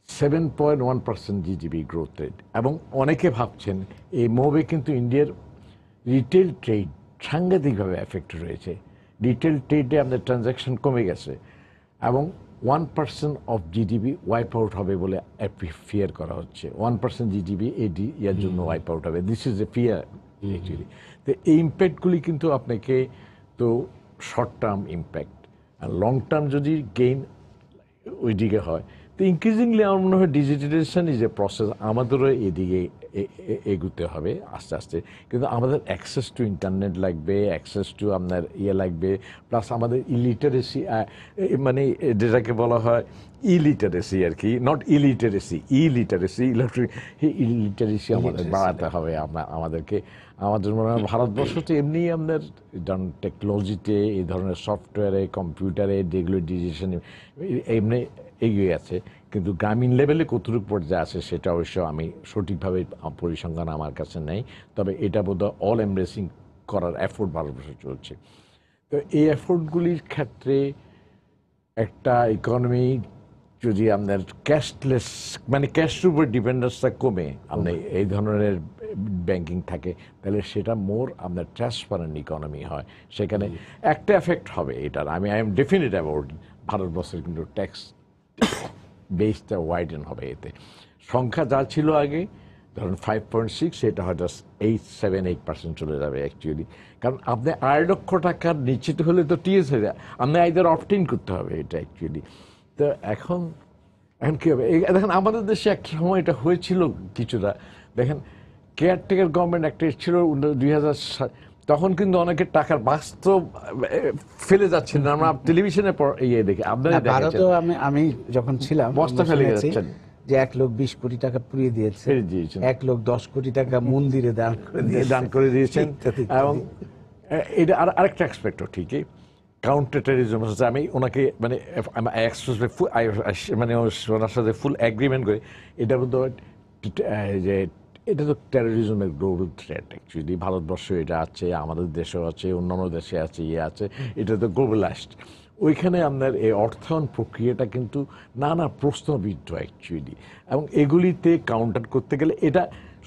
7.1% জিডিপি গ্রোথ রেট, এবং অনেকে ভাবছেন এই মুভে কিন্তু ইন্ডিয়ার রিটেল ট্রেড সাংঘাতিকভাবে এফেক্ট রয়েছে। রিটেল ট্রেডে আমাদের ট্রানজ্যাকশন কমে গেছে এবং 1% অফ জিডিপি ওয়াইপ আউট হবে বলে ফিয়ার করা হচ্ছে। 1% জিডিপি ইয়ার জন্য ওয়াইপ আউট হবে, this is a fear actually. তো এই ইম্প্যাক্টগুলি কিন্তু আপনাকে, তো শর্ট টার্ম ইম্প্যাক্ট, আর লং টার্ম যদি গেইন ওইদিকে হয়, তো ইনক্রিজিংলি আমার মনে হয় ডিজিটালাইজেশন ইজ এ প্রসেস, আমাদেরও এদিকে এগুতে হবে আস্তে আস্তে। কিন্তু আমাদের অ্যাক্সেস টু ইন্টারনেট লাগবে, অ্যাক্সেস টু আপনার লাগবে, প্লাস আমাদের ইলিটারেসি, মানে যেটাকে বলা হয় ইলিটারেসি আর কি, নট ইলিটারেসি, ইলিটারেসি আমাদের বাড়াতে হবে আমাদেরকে। আমাদের মনে হয় ভারতবর্ষ তো এমনি আপনার টেকনোলজিতে, এই ধরনের সফটওয়্যারে, কম্পিউটারে, যেগুলো ডিজিটাল এমনি এগিয়ে আছে, কিন্তু গ্রামীণ লেভেলে কতটুকু পর্যায়ে আছে সেটা অবশ্য আমি সঠিকভাবে পরিসংখ্যান আমার কাছে নেই, তবে এটা বোধহয় অল এমব্রেসিং করার এফোর্ট ভারতবর্ষে চলছে। তো এই এফোর্টগুলির ক্ষেত্রে একটা ইকোনমি যদি আপনার ক্যাশলেস, মানে ক্যাশের উপর ডিপেন্ডেন্সটা কমে আপনার এই ধরনের ব্যাংকিং থাকে, তাহলে সেটা মোর আপনার ট্রান্সপারেন্ট ইকোনমি হয়। সেখানে একটা এফেক্ট হবে এটার, আই এম ডেফিনেট অ্যাবাউট, ভারতবর্ষের কিন্তু ট্যাক্স বেসটা ওয়াইডেন হবে এতে। সংখ্যা যা ছিল আগে ধরুন 5.6, সেটা হয়তো 7-8% চলে যাবে অ্যাকচুয়ালি। কারণ আপনি 8 লক্ষ টাকার নিশ্চিত হলে তো টিএস হয়ে যায়, আপনি আইদার অপটিন করতে হবে এটা অ্যাকচুয়ালি। তো এখন কী হবে, দেখেন আমাদের দেশে একটা সময় এটা হয়েছিল কিছুটা, দেখেন কেয়ারটেকার গভর্নমেন্ট একটা ছিল তখন কিন্তু অনেকের টাকার বাস্তব ফেলে যাচ্ছেন না। আমরা টেলিভিশনে ইয়ে দেখি, আপনারা ভারতেও আমি যখন ছিলাম বস্তা ফেলে শুনেছি যাচ্ছেন, যে এক লোক 20 কোটি টাকা পুড়িয়ে দিয়েছে, ফেলে দিয়েছেন, এক লোক 10 কোটি টাকা মন্দিরে দান করে দিয়েছেন। এবং এটা আরেকটা অ্যাসপেক্টও ঠিকই, কাউন্টার টেররিজম। আমি ওনাকে মানে মানে ওনার সাথে ফুল এগ্রিমেন্ট করি। এটা কিন্তু যে এটা তো টেরোরিজমের গ্লোবাল থ্রেট অ্যাকচুয়ালি। ভারতবর্ষে এটা আছে, আমাদের দেশেও আছে, অন্যান্য দেশে আছে, আছে, এটা তো গ্লোবালাইজড। ওইখানে আপনার এই অর্থায়ন প্রক্রিয়াটা কিন্তু নানা প্রশ্নবিদ্ধ অ্যাকচুয়ালি, এবং এগুলিতে কাউন্টার করতে গেলে এটা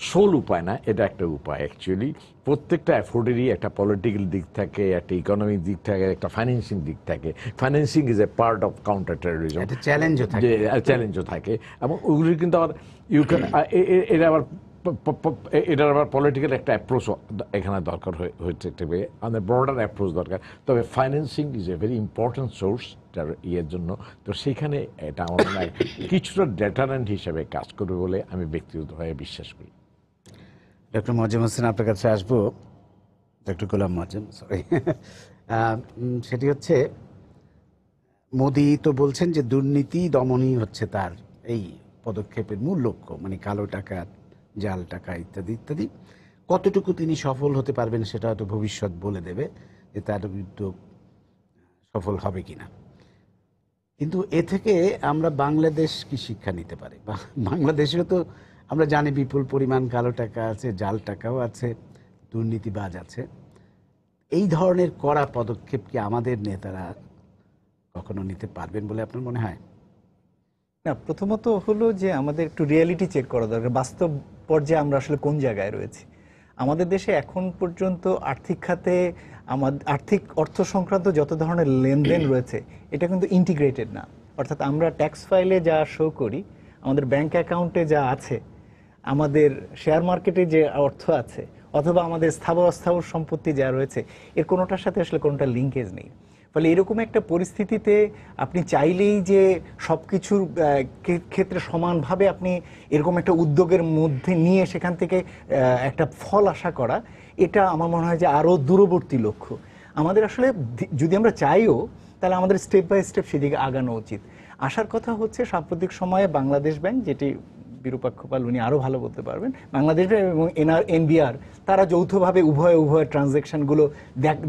সোল উপায় না, এটা একটা উপায় অ্যাকচুয়ালি। প্রত্যেকটা এফোর্ডেরই একটা পলিটিক্যাল দিক থাকে, একটা ইকোনমিক দিক থাকে, একটা ফাইন্যান্সিং দিক থাকে। Financing is a part of counter terrorism, চ্যালেঞ্জও থাকে। এবং ওগুলির কিন্তু আবার ইউ ক্যান এটার আবার পলিটিক্যাল একটা অ্যাপ্রোচ এখানে দরকার হচ্ছে, আমাদের ব্রডার অ্যাপ্রোচ দরকার। তবে financing is a very important source ইয়ের জন্য। তো সেখানে এটা আমার মনে হয় কিছুটা ডেটারেন্ট হিসেবে কাজ করবে বলে আমি ব্যক্তিগতভাবে বিশ্বাস করি। ডক্টর মোয়াজ্জেম হোসেন, আপনার কাছে আসবো। Doctor Golam Moazzem, sorry. সেটি হচ্ছে, মোদি তো বলছেন যে দুর্নীতি দমনই হচ্ছে তার এই পদক্ষেপের মূল লক্ষ্য, মানে কালো টাকা, জাল টাকা ইত্যাদি ইত্যাদি। কতটুকু তিনি সফল হতে পারবেন সেটা হয়তো ভবিষ্যৎ বলে দেবে যে তার উদ্যোগ সফল হবে কিনা। কিন্তু এ থেকে আমরা বাংলাদেশ কি শিক্ষা নিতে পারি? বাংলাদেশেও তো আমরা জানি বিপুল পরিমাণ কালো টাকা আছে, জাল টাকাও আছে, দুর্নীতিবাজ আছে। এই ধরনের কড়া পদক্ষেপ কি আমাদের নেতারা কখনো নিতে পারবেন বলে আপনার মনে হয়? না, প্রথমত হলো যে আমাদের একটু রিয়েলিটি চেক করা দরকার, বাস্তব পর্যায়ে আমরা আসলে কোন জায়গায় রয়েছি। আমাদের দেশে এখন পর্যন্ত আর্থিক খাতে আর্থিক অর্থ সংক্রান্ত যত ধরনের লেনদেন রয়েছে এটা কিন্তু ইন্টিগ্রেটেড না। অর্থাৎ আমরা ট্যাক্স ফাইলে যা শো করি, আমাদের ব্যাংক অ্যাকাউন্টে যা আছে, আমাদের শেয়ার মার্কেটে যে অর্থ আছে, অথবা আমাদের স্থাবর অস্থাবর সম্পত্তি যা রয়েছে, এর কোনোটার সাথে আসলে কোনোটা লিঙ্কেজ নেই। ফলে এরকম একটা পরিস্থিতিতে আপনি চাইলেই যে সব কিছুর ক্ষেত্রে সমানভাবে আপনি এরকম একটা উদ্যোগের মধ্যে নিয়ে সেখান থেকে একটা ফল আশা করা, এটা আমার মনে হয় যে আরও দূরবর্তী লক্ষ্য। আমাদের আসলে যদি আমরা চাইও, তাহলে আমাদের স্টেপ বাই স্টেপ সেদিকে আগানো উচিত। আসার কথা হচ্ছে সাম্প্রতিক সময়ে বাংলাদেশ ব্যাংক, যেটি বিরূপাক্ষপাল উনি আরও ভালো বলতে পারবেন, বাংলাদেশ ব্যাংক এবং এনবিআর তারা যৌথভাবে উভয় ট্রানজ্যাকশনগুলো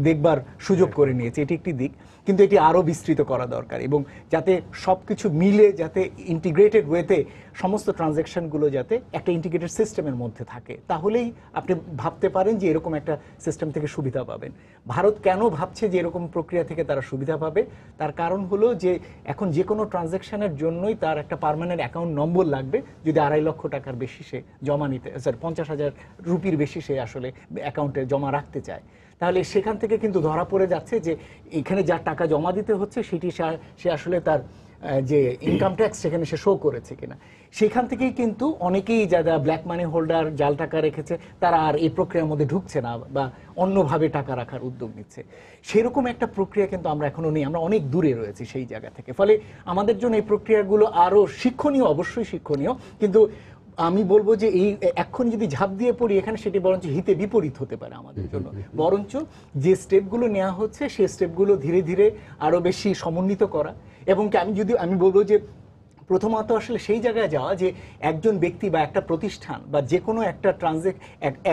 দেখবার সুযোগ করে নিয়েছে। এটি একটি দিক, কিন্তু এটি আরও বিস্তৃত করা দরকার, এবং যাতে সব কিছু মিলে, যাতে ইন্টিগ্রেটেড ওয়েতে সমস্ত ট্রানজ্যাকশনগুলো যাতে একটা ইন্টিগ্রেটেড সিস্টেমের মধ্যে থাকে, তাহলেই আপনি ভাবতে পারেন যে এরকম একটা সিস্টেম থেকে সুবিধা পাবেন। ভারত কেন ভাবছে যে এরকম প্রক্রিয়া থেকে তারা সুবিধা পাবে? তার কারণ হলো যে এখন যে কোনো ট্রানজ্যাকশনের জন্যই তার একটা পার্মানেন্ট অ্যাকাউন্ট নম্বর লাগবে। যদি 2.5 লক্ষ টাকার বেশি সে জমা নিতে, 50,000 রুপির বেশি সে আসলে অ্যাকাউন্টে জমা রাখতে চায়, তাহলে সেখান থেকে কিন্তু ধরা পড়ে যাচ্ছে যে এখানে যা টাকা জমা দিতে হচ্ছে সেটি সে আসলে তার যে ইনকাম ট্যাক্স সেখানে সে শো করেছে কিনা। সেখান থেকেই কিন্তু অনেকেই যারা ব্ল্যাক মানি হোল্ডার, জাল টাকা রেখেছে, তারা আর এই প্রক্রিয়ার মধ্যে ঢুকছে না বা অন্যভাবে টাকা রাখার উদ্যোগ নিচ্ছে। সেরকম একটা প্রক্রিয়া কিন্তু আমরা এখনো নেই, আমরা অনেক দূরে রয়েছি সেই জায়গা থেকে। ফলে আমাদের জন্য এই প্রক্রিয়াগুলো আরও শিক্ষণীয়, অবশ্যই শিক্ষণীয়, কিন্তু আমি বলবো যে এই এখন যদি ঝাঁপ দিয়ে পড়ি এখানে, সেটি বরঞ্চ হিতে বিপরীত হতে পারে আমাদের জন্য। বরঞ্চ যে স্টেপগুলো নেওয়া হচ্ছে সেই স্টেপগুলো ধীরে ধীরে আরও বেশি সমন্বিত করা, এবং আমি বলবো যে প্রথমত আসলে সেই জায়গায় যাওয়া যে একজন ব্যক্তি বা একটা প্রতিষ্ঠান বা যে কোনো একটা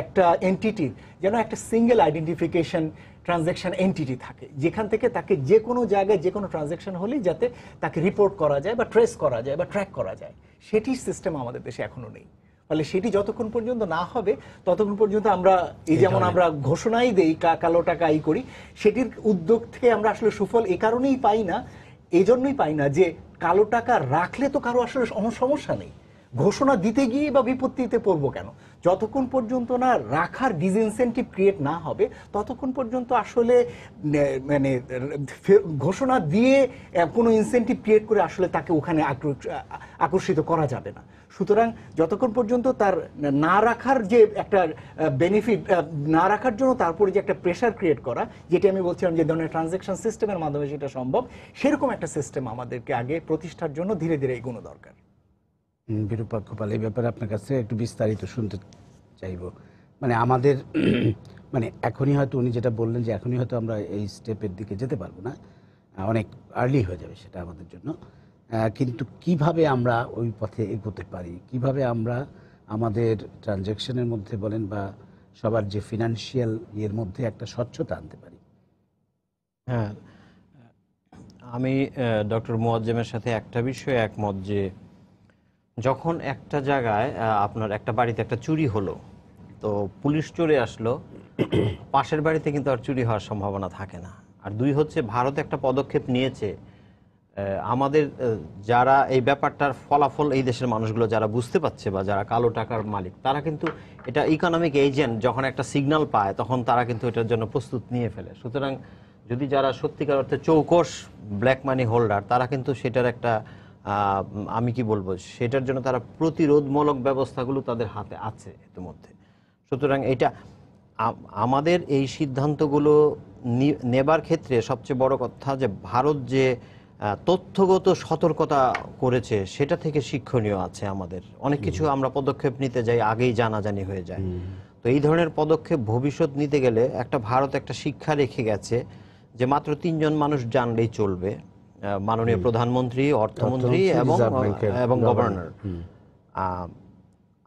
একটা এন্টিটির যেন একটা সিঙ্গেল আইডেন্টিফিকেশন ট্রানজ্যাকশন এন্টিটি থাকে, যেখান থেকে তাকে যে কোনো জায়গায় যে কোনো ট্রানজ্যাকশন হলেই যাতে তাকে রিপোর্ট করা যায় বা ট্রেস করা যায় বা ট্র্যাক করা যায়, সেটির সিস্টেম আমাদের দেশে এখনো নেই। ফলে সেটি যতক্ষণ পর্যন্ত না হবে ততক্ষণ পর্যন্ত আমরা এই যেমন আমরা ঘোষণাই দেই কালো টাকা ই করি, সেটির উদ্যোগ থেকে আমরা আসলে সুফল এই কারণেই পাই না, এই জন্যই পাই না যে কালো টাকা রাখলে তো কারো আসলে সমস্যা নেই, ঘোষণা দিতে গিয়ে বা বিপত্তিতে পড়বো কেন? যতক্ষণ পর্যন্ত না রাখার ডিসইনসেন্টিভ ক্রিয়েট না হবে ততক্ষণ পর্যন্ত আসলে মানে ঘোষণা দিয়ে কোনো ইনসেন্টিভ ক্রিয়েট করে আসলে তাকে ওখানে আকর্ষিত করা যাবে না। সুতরাং যতক্ষণ পর্যন্ত তার না রাখার যে একটা বেনিফিট না রাখার জন্য তারপরে যে একটা প্রেশার ক্রিয়েট করা, যেটি আমি বলছিলাম যে ধরনের ট্রানজ্যাকশন সিস্টেমের মাধ্যমে সেটা সম্ভব, সেরকম একটা সিস্টেম আমাদেরকে আগে প্রতিষ্ঠার জন্য ধীরে ধীরে এগোনো দরকার। বিরূপাক্ষপাল, এই ব্যাপারে আপনার কাছে একটু বিস্তারিত শুনতে চাইব। মানে আমাদের মানে এখনই হয়তো উনি যেটা বললেন যে এখনই হয়তো আমরা এই স্টেপের দিকে যেতে পারবো না, অনেক আর্লি হয়ে যাবে সেটা আমাদের জন্য। কিন্তু কিভাবে আমরা ওই পথে এগোতে পারি, কিভাবে আমরা আমাদের ট্রানজ্যাকশনের মধ্যে বলেন বা সবার যে ফিনান্সিয়াল ইয়ের মধ্যে একটা স্বচ্ছতা আনতে পারি? হ্যাঁ, আমি ডক্টর মুয়াজ্জেমের সাথে একটা বিষয়ে একমত যে যখন একটা জায়গায় আপনার একটা বাড়িতে একটা চুরি হলো, তো পুলিশ চলে আসলো, পাশের বাড়িতে কিন্তু আর চুরি হওয়ার সম্ভাবনা থাকে না। আর দুই হচ্ছে ভারত একটা পদক্ষেপ নিয়েছে, আমাদের যারা এই ব্যাপারটার ফলাফল এই দেশের মানুষগুলো যারা বুঝতে পারছে বা যারা কালো টাকার মালিক, তারা কিন্তু এটা ইকোনমিক এজেন্ট যখন একটা সিগন্যাল পায় তখন তারা কিন্তু এটার জন্য প্রস্তুত নিয়ে ফেলে। সুতরাং যদি যারা সত্যিকার অর্থে চৌকস ব্ল্যাক মানি হোল্ডার, তারা কিন্তু সেটার একটা আমি কি বলবো, সেটার জন্য তারা প্রতিরোধমূলক ব্যবস্থাগুলো তাদের হাতে আছে ইতিমধ্যে। সুতরাং এটা আমাদের এই সিদ্ধান্তগুলো নেবার ক্ষেত্রে সবচেয়ে বড় কথা যে ভারত যে তথ্যগত সতর্কতা করেছে সেটা থেকে শিক্ষণীয় আছে। আমাদের অনেক কিছু আমরা পদক্ষেপ নিতে যাই, আগেই জানাজানি হয়ে যায়। তো এই ধরনের পদক্ষেপ ভবিষ্যৎ নিতে গেলে ভারত একটা শিক্ষা রেখে গেছে যে মাত্র 3 জন মানুষ জানলেই চলবে, মাননীয় প্রধানমন্ত্রী, অর্থমন্ত্রী এবং গভর্নর।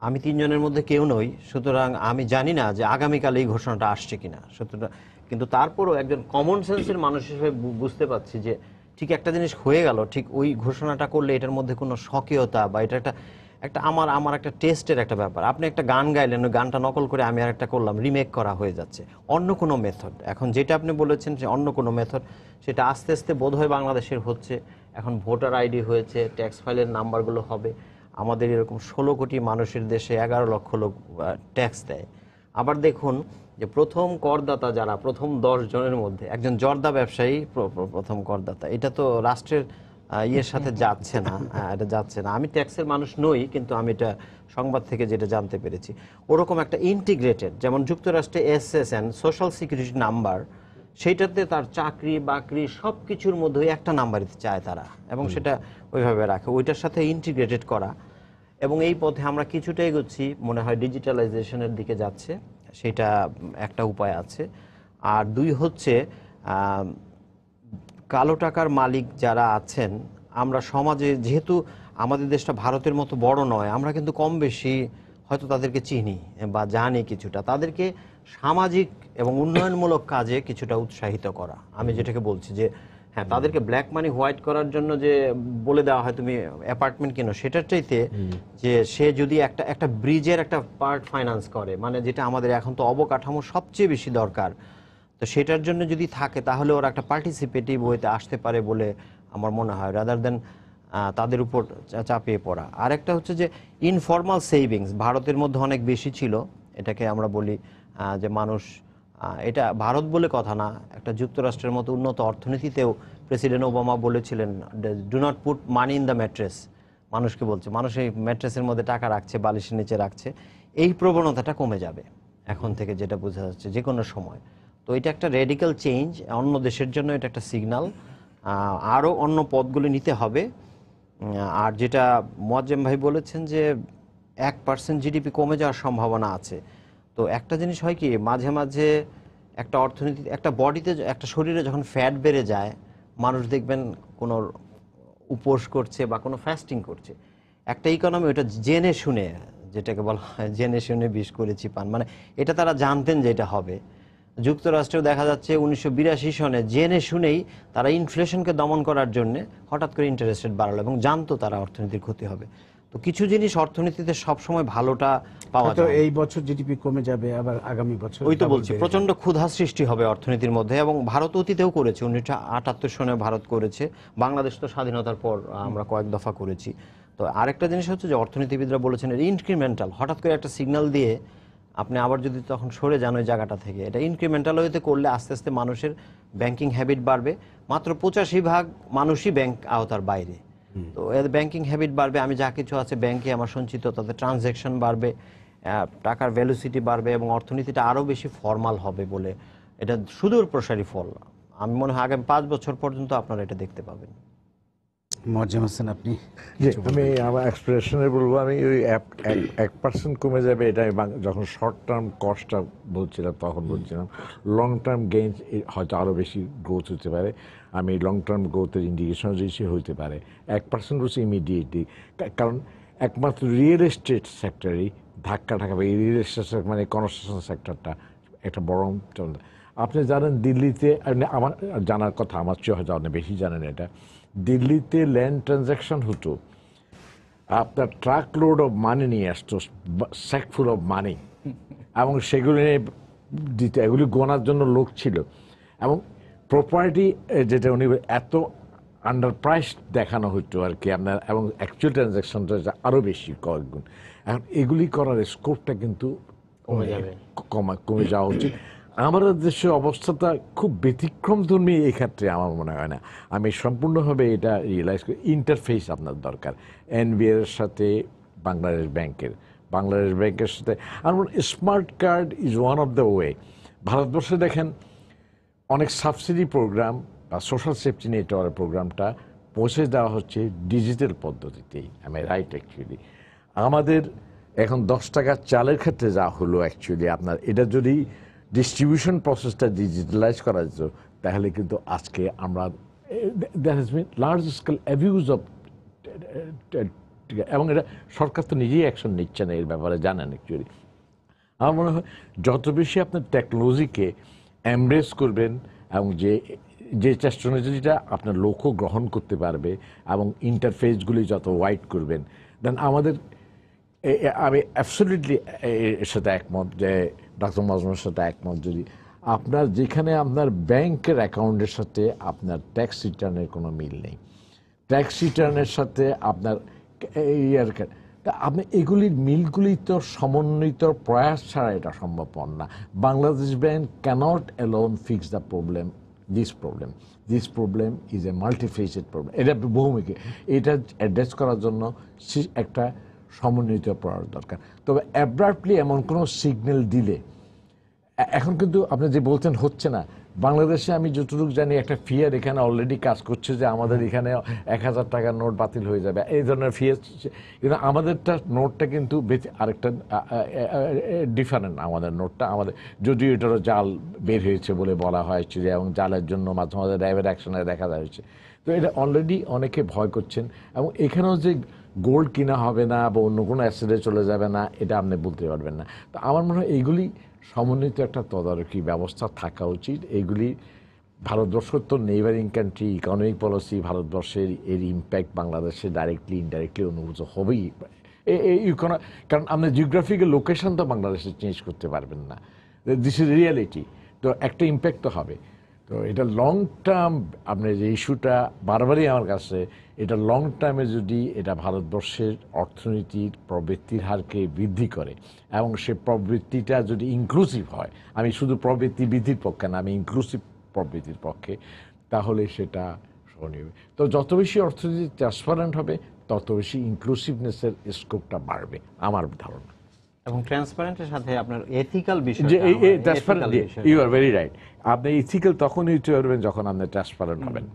আমি 3 জনের মধ্যে কেউ নই, সুতরাং আমি জানি না যে আগামীকাল এই ঘোষণাটা আসছে কিনা। সুতরাং কিন্তু তারপরও একজন কমন সেন্সের মানুষ হিসেবে বুঝতে পারছি যে ঠিক একটা জিনিস হয়ে গেল, ঠিক ওই ঘোষণাটা করলে এটার মধ্যে কোনো স্বকীয়তা বা এটা একটা আমার একটা টেস্টের একটা ব্যাপার। আপনি একটা গান গাইলেন, ওই গানটা নকল করে আমি আর একটা করলাম, রিমেক করা হয়ে যাচ্ছে। অন্য কোনো মেথড, এখন যেটা আপনি বলেছেন যে অন্য কোনো মেথড, সেটা আস্তে আস্তে বোধহয় বাংলাদেশের হচ্ছে। এখন ভোটার আইডি হয়েছে, ট্যাক্স ফাইলের নাম্বারগুলো হবে। আমাদের এরকম 16 কোটি মানুষের দেশে 11 লক্ষ লোক ট্যাক্স দেয়। আবার দেখুন যে প্রথম করদাতা যারা, প্রথম 10 জনের মধ্যে একজন জর্দা ব্যবসায়ী প্রথম করদাতা। এটা তো রাষ্ট্রের ইয়ের সাথে যাচ্ছে না, এটা যাচ্ছে না। আমি ট্যাক্সের মানুষ নই, কিন্তু আমি এটা সংবাদ থেকে যেটা জানতে পেরেছি, ওরকম একটা ইন্টিগ্রেটেড, যেমন যুক্তরাষ্ট্রে SSN সোশ্যাল সিকিউরিটি নাম্বার, সেইটাতে তার চাকরি বাকরি সব কিছুর মধ্যে একটা নাম্বারই চায় তারা, এবং সেটা ওইভাবে রাখে, ওইটার সাথে ইন্টিগ্রেটেড করা। এবং এই পথে আমরা কিছুটা এগোচ্ছি, মনে হয় ডিজিটালাইজেশনের দিকে যাচ্ছে, সেটা একটা উপায় আছে। আর দুই হচ্ছে কালো টাকার মালিক যারা আছেন, আমরা সমাজে, যেহেতু আমাদের দেশটা ভারতের মতো বড় নয়, আমরা কিন্তু কম বেশি হয়তো তাদেরকে চিনি বা জানি কিছুটা, তাদেরকে সামাজিক এবং উন্নয়নমূলক কাজে কিছুটা উৎসাহিত করা। আমি যেটাকে বলছি যে হ্যাঁ, তাদেরকে ব্ল্যাক মানি হোয়াইট করার জন্য যে বলে দেওয়া হয় তুমি অ্যাপার্টমেন্ট কেনো, সেটার চাইতে যে সে যদি একটা ব্রিজের একটা পার্ট ফাইন্যান্স করে, মানে যেটা আমাদের এখন তো অবকাঠামো সবচেয়ে বেশি দরকার, তো সেটার জন্য যদি থাকে তাহলে ওরা একটা পার্টিসিপেটিভ ওয়েতে আসতে পারে বলে আমার মনে হয়, রাদার দেন তাদের উপর চাপিয়ে পড়া। আরেকটা হচ্ছে যে ইনফর্মাল সেভিংস ভারতের মধ্যে অনেক বেশি ছিল। এটাকে আমরা বলি যে মানুষ, এটা ভারত বলে কথা না, একটা যুক্তরাষ্ট্রের মতো উন্নত অর্থনীতিতেও প্রেসিডেন্ট ওবামা বলেছিলেন do not put money in the mattress. মানুষকে বলছে, মানুষ এই ম্যাট্রেসের মধ্যে টাকা রাখছে, বালিশের নিচে রাখছে। এই প্রবণতাটা কমে যাবে এখন থেকে, যেটা বোঝা যাচ্ছে যে কোনো সময়। তো এটা একটা রেডিক্যাল চেঞ্জ, অন্য দেশের জন্য এটা একটা সিগন্যাল। আরও অন্য পথগুলি নিতে হবে। আর যেটা মুয়াজ্জেম ভাই বলেছেন যে 1% জিডিপি কমে যাওয়ার সম্ভাবনা আছে, তো একটা জিনিস হয় কি, মাঝে মাঝে একটা অর্থনীতি, একটা বডিতে, একটা শরীরে যখন ফ্যাট বেড়ে যায়, মানুষ দেখবেন কোনো উপোস করছে বা কোনো ফাস্টিং করছে। একটা ইকোনমি ওটা জেনে শুনে, যেটাকে বলা হয় জেনে শুনে বিষ করেছি পান, মানে এটা তারা জানতেন যে এটা হবে। যুক্তরাষ্ট্রেও দেখা যাচ্ছে 1982 সনে জেনে শুনেই তারা ইনফ্লেশনকে দমন করার জন্য হঠাৎ করে ইন্টারেস্ট রেট বাড়ালো, এবং জানতো তারা অর্থনীতির ক্ষতি হবে। তো কিছু জিনিস অর্থনীতিতে সবসময় ভালোটা পাওয়া যায়। এই বছর জিডিপি কমে যাবে, আবার আগামী বছর ওই তো বলছি, প্রচন্ড ক্ষুধা সৃষ্টি হবে অর্থনীতির মধ্যে, এবং ভারত অতীতেও করেছে। 1978 সনে ভারত করেছে, বাংলাদেশ তো স্বাধীনতার পর আমরা কয়েক দফা করেছি। তো আরেকটা জিনিস হচ্ছে যে অর্থনীতিবিদরা বলেছেন ইনক্রিমেন্টাল, হঠাৎ করে একটা সিগন্যাল দিয়ে আপনি আবার যদি তখন সরে যান ওই জায়গাটা থেকে, এটা ইনক্রিমেন্টাল ওয়েতে করলে আস্তে আস্তে মানুষের ব্যাংকিং হ্যাবিট বাড়বে। মাত্র 85% মানুষই ব্যাংক আওতার বাইরে, তো এর ব্যাংকিং হ্যাবিট বাড়বে। আমি যা কিছু আছে ব্যাংকে আমার সঞ্চিত, তাতে ট্রানজ্যাকশন বাড়বে, টাকার ভ্যালুসিটি বাড়বে, এবং অর্থনীতিটা আরও বেশি ফর্মাল হবে বলে এটা সুদূর প্রসারী ফল। আমি মনে হয় আগামী 5 বছর পর্যন্ত আপনারা এটা দেখতে পাবেন। মোয়াজ্জেম হোসেন, আপনি আমি আমার এক্সপ্রেশনে বলবো, আমি ওই 1% কমে যাবে এটা আমি যখন শর্ট টার্ম কস্টটা বলছিলাম তখন বলছিলাম। লং টার্ম গেইন হয়তো আরও বেশি গ্রোথ হতে পারে, আমি লং টার্ম গ্রোথের ইন্ডিকেশন দিয়েছি হতে পারে। 1% বলছি ইমিডিয়েটলি, কারণ একমাত্র রিয়েল এস্টেট সেক্টরেই ধাক্কা ঠাকাবে। এই রিয়েল এস্টেট মানে কনস্ট্রাকশন সেক্টরটা একটা বড়। আপনি জানেন দিল্লিতে, আমার জানার কথা, আমার চেয়ে হয়তো অনেক বেশি জানেন এটা, দিল্লিতে ল্যান্ড ট্রানজ্যাকশন হতো, আপনার ট্রাক লোড অফ মানি নিয়ে আসতো, স্যাক ফুল অফ মানি, এবং সেগুলি দিতে, এগুলি গোনার জন্য লোক ছিল, এবং প্রপার্টি যেটা উনি এত আন্ডার প্রাইস দেখানো হতো আর কি আপনার, এবং অ্যাকচুয়াল ট্রানজ্যাকশনটা আরও বেশি কয়েকগুণ। এখন এগুলি করার স্কোপটা কিন্তু কমে যাওয়া উচিত। আমাদের দেশের অবস্থাটা খুব ব্যতিক্রমধর্মী এই ক্ষেত্রে আমার মনে হয় না। আমি সম্পূর্ণভাবে এটা রিয়েলাইজ করি, ইন্টারফেস আপনার দরকার এনবিআর এর সাথে বাংলাদেশ ব্যাংকের সাথে। আর smart card is one of the way. ভারতবর্ষে দেখেন অনেক সাবসিডি প্রোগ্রাম বা সোশ্যাল সেফটি নেটওয়ার্ক প্রোগ্রামটা পৌঁছে দেওয়া হচ্ছে ডিজিটাল পদ্ধতিতেই। আমি রাইট অ্যাকচুয়ালি আমাদের এখন 10 টাকার চালের ক্ষেত্রে যা হলো অ্যাকচুয়ালি আপনার, এটা যদি ডিস্ট্রিবিউশন প্রসেসটা ডিজিটালাইজ করা যেত তাহলে কিন্তু আজকে আমরা that has been large scale abuse of, এবং এটা সরকার তো নিজেই অ্যাকশন নিচ্ছে না এর ব্যাপারে, জানেন অ্যাকচুয়ালি। আমার মনে হয় যত বেশি আপনার টেকনোলজিকে এমব্রেস করবেন এবং যে টেকনোলজিটা আপনার লোকও গ্রহণ করতে পারবে এবং ইন্টারফেসগুলি যত ওয়াইড করবেন, দেন আমাদের, আমি অ্যাবসলিউটলি এর সাথে একমত যে ডক্টর মজনুর সাথে একমত, যদি আপনার যেখানে আপনার ব্যাংকের অ্যাকাউন্টের সাথে আপনার ট্যাক্স রিটার্নের কোনো মিল নেই, ট্যাক্স রিটার্নের সাথে আপনার তা আপনি এগুলির মিলগুলি তো সমন্বিত প্রয়াস ছাড়া এটা সম্ভব না। Bangladesh bank cannot alone fix the problem, this problem is a multifaceted problem. এটা বহুমুখী, এটা অ্যাড্রেস করার জন্য একটা সমন্বিত প্রয়াস দরকার। তবে অ্যাব্রাপ্টলি এমন কোনো সিগন্যাল দিলে, এখন কিন্তু আপনি যে বলছেন হচ্ছে না, বাংলাদেশে আমি যতটুকু জানি একটা ফিয়ার এখানে অলরেডি কাজ করছে যে আমাদের এখানে 1000 টাকার নোট বাতিল হয়ে যাবে, এই ধরনের ফিয়ার। কিন্তু আমাদেরটা নোটটা কিন্তু আরেকটা ডিফারেন্ট। আমাদের নোটটা, আমাদের যদিও এটারও জাল বের হয়েছে বলে বলা হয়েছে, এবং জালের জন্য মাঝে মাঝে ড্রাইভার অ্যাকশনে দেখা যাচ্ছে। তো এটা অলরেডি অনেকে ভয় করছেন, এবং এখানেও যে গোল্ড কিনা হবে না বা অন্য কোনো অ্যাসেটে চলে যাবে না এটা আপনি বলতে পারবেন না। তো আমার মনে হয় এইগুলি সমন্বিত একটা তদারকি ব্যবস্থা থাকা উচিত। এইগুলি ভারতবর্ষ তো নেইবারিং কান্ট্রি, ইকোনমিক পলিসি ভারতবর্ষের এর ইম্প্যাক্ট বাংলাদেশে ডাইরেক্টলি ইনডাইরেক্টলি অনুভূত হবেই, কারণ আপনি জিওগ্রাফিক্যাল লোকেশন তো বাংলাদেশে চেঞ্জ করতে পারবেন না, দিস ইজ রিয়ালিটি। তো একটা ইম্প্যাক্ট তো হবে। তো এটা লং টার্ম, আপনার যে ইস্যুটা বারবারই আমার কাছে, এটা লং টার্মে যদি এটা ভারতবর্ষের অর্থনীতির প্রবৃত্তির হারকে বৃদ্ধি করে, এবং সে প্রবৃত্তিটা যদি ইনক্লুসিভ হয়, আমি শুধু প্রবৃত্তি বৃদ্ধির পক্ষে না, আমি ইনক্লুসিভ প্রবৃত্তির পক্ষে, তাহলে সেটা সহনীয়। তো যত বেশি অর্থনীতি ট্রান্সপারেন্ট হবে তত বেশি ইনক্লুসিভনেসের স্কোপটা বাড়বে আমার ধারণা। এবং ট্রান্সপারেন্টের সাথে আপনার এথিক্যাল বিষয়, যে ইউ আর ভেরি রাইট। আপনি ইথিক্যাল তখনই হতে পারবেন যখন আপনি ট্রান্সপারেন্ট হবেন।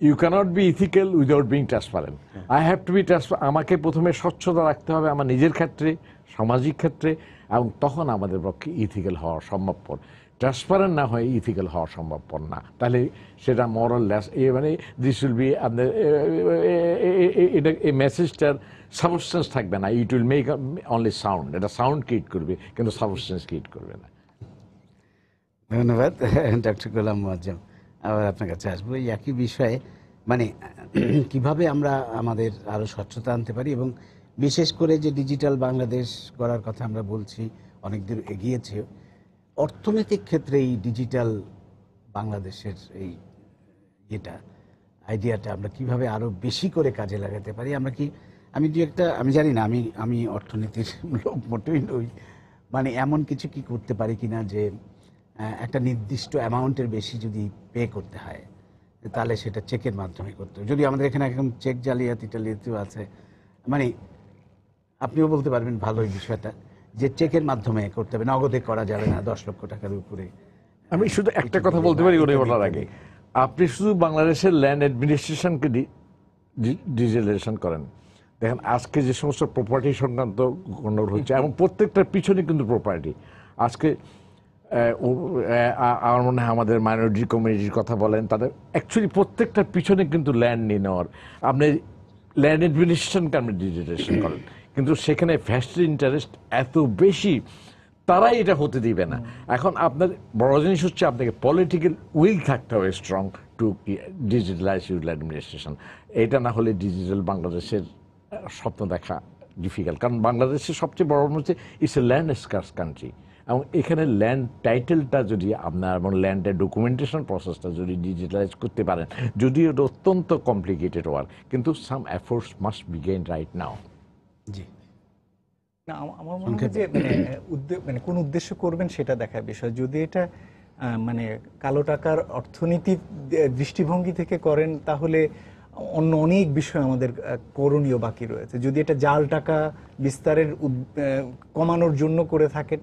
You can't be ethical without being transparent. I have to be transparent. আমাকে প্রথমে স্বচ্ছতা রাখতে হবে আমার নিজের ক্ষেত্রে, সামাজিক ক্ষেত্রে, এবং তখন আমাদের পক্ষে ইথিক্যাল হওয়া সম্ভবপর। ট্রান্সপারেন্ট না হয় ইথিক্যাল হওয়া সম্ভবপর না, তাহলে সেটা মরাল লেস, মানে দিস উইল বি আপনার এটা, এই মেসেজটার সাবস্টেন্স থাকবে না। It will make only sound, এটা সাউন্ড ক্রিয়েট করবে কিন্তু সাবস্টেন্স ক্রিয়েট করবে না। ধন্যবাদ ডক্টর গোলাম মোয়াজ্জেম। আবার আপনার কাছে আসবো এই একই বিষয়ে, মানে কিভাবে আমরা আমাদের আরও স্বচ্ছতা আনতে পারি, এবং বিশেষ করে যে ডিজিটাল বাংলাদেশ গড়ার কথা আমরা বলছি, অনেক দূর এগিয়েছে অর্থনৈতিক ক্ষেত্রে এই ডিজিটাল বাংলাদেশের এই যেটা আইডিয়াটা আমরা কিভাবে আরও বেশি করে কাজে লাগাতে পারি। আমরা কি, আমি জানি না, আমি অর্থনীতির লোক মোটেই নই, মানে এমন কিছু কি করতে পারি কিনা যে একটা নির্দিষ্ট অ্যামাউন্টের বেশি যদি পে করতে হয় তাহলে সেটা চেকের মাধ্যমে করতে হবে। যদি আমাদের এখানে এখন চেক জালিয়াতিও আছে, মানে আপনিও বলতে পারবেন ভালো এই বিষয়টা, যে চেকের মাধ্যমে করতে হবে, নগদে করা যাবে না 10 লক্ষ টাকার উপরে। আমি শুধু একটা কথা বলতে পারি ওরে বলার আগে, আপনি শুধু বাংলাদেশের ল্যান্ড অ্যাডমিনিস্ট্রেশনকে ডিজিটালাইজেশন করেন, দেখেন আজকে যে সমস্ত প্রপার্টি সংক্রান্ত গণ্ডগোল হচ্ছে এবং প্রত্যেকটার পিছনে কিন্তু প্রপার্টি আজকে আমার মনে হয় আমাদের মাইনরিটি কমিউনিটির কথা বলেন, তাদের অ্যাকচুয়ালি প্রত্যেকটার পিছনে কিন্তু ল্যান্ড নিয়ে নেওয়ার, আপনি ল্যান্ড অ্যাডমিনিস্ট্রেশনকে আপনি ডিজিটালাইজেশন করেন, কিন্তু সেখানে ভেস্টেড ইন্টারেস্ট এত বেশি, তারাই এটা হতে দিবে না। এখন আপনার বড় জিনিস হচ্ছে আপনাকে পলিটিক্যাল উইল থাকতে হবে strong to digitalise your administration. এটা না হলে ডিজিটাল বাংলাদেশের স্বপ্ন দেখা ডিফিকাল্ট, কারণ বাংলাদেশের সবচেয়ে বড় হচ্ছে ইটস এ ল্যান্ড স্কার্স কান্ট্রি, এবং এখানে ল্যান্ড টাইটেলটা যদি আপনার এবং ল্যান্ডের ডকুমেন্টেশন প্রসেসটা যদি ডিজিটালাইজ করতে পারেন, যদিও এটা অত্যন্ত কমপ্লিকেটেড ওয়ার্ক, কিন্তু some efforts must begin right now. জি, না, আমার মনে হয় যে মানে কোন উদ্দেশ্য করবেন সেটা দেখার বিষয়। যদি এটা মানে কালো টাকার অর্থনীতির দৃষ্টিভঙ্গি থেকে করেন, তাহলে অন্য অনেক বিষয় আমাদের করণীয় বাকি রয়েছে। যদি এটা জাল টাকা বিস্তারের কমানোর জন্য করে থাকেন,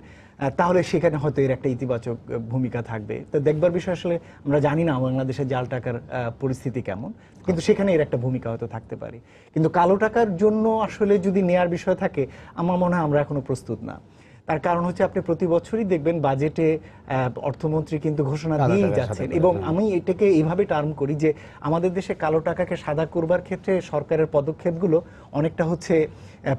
তাহলে সেখানে হয়তো এর একটা ইতিবাচক ভূমিকা থাকবে। তো দেখবার বিষয়, আসলে আমরা জানি না বাংলাদেশের জাল টাকার পরিস্থিতি কেমন, কিন্তু সেখানে এর একটা ভূমিকা হয়তো থাকতে পারে। কিন্তু কালো টাকার জন্য আসলে যদি নেয়ার বিষয় থাকে, আমার মনে হয় আমরা এখনো প্রস্তুত না। তার কারণ হচ্ছে আপনি প্রতি বছরই দেখবেন বাজেটে অর্থমন্ত্রী কিন্তু ঘোষণা দিয়েই যাচ্ছেন, এবং আমি এটাকে এইভাবে টার্ম করি যে আমাদের দেশে কালো টাকাকে সাদা করবার ক্ষেত্রে সরকারের পদক্ষেপগুলো অনেকটা হচ্ছে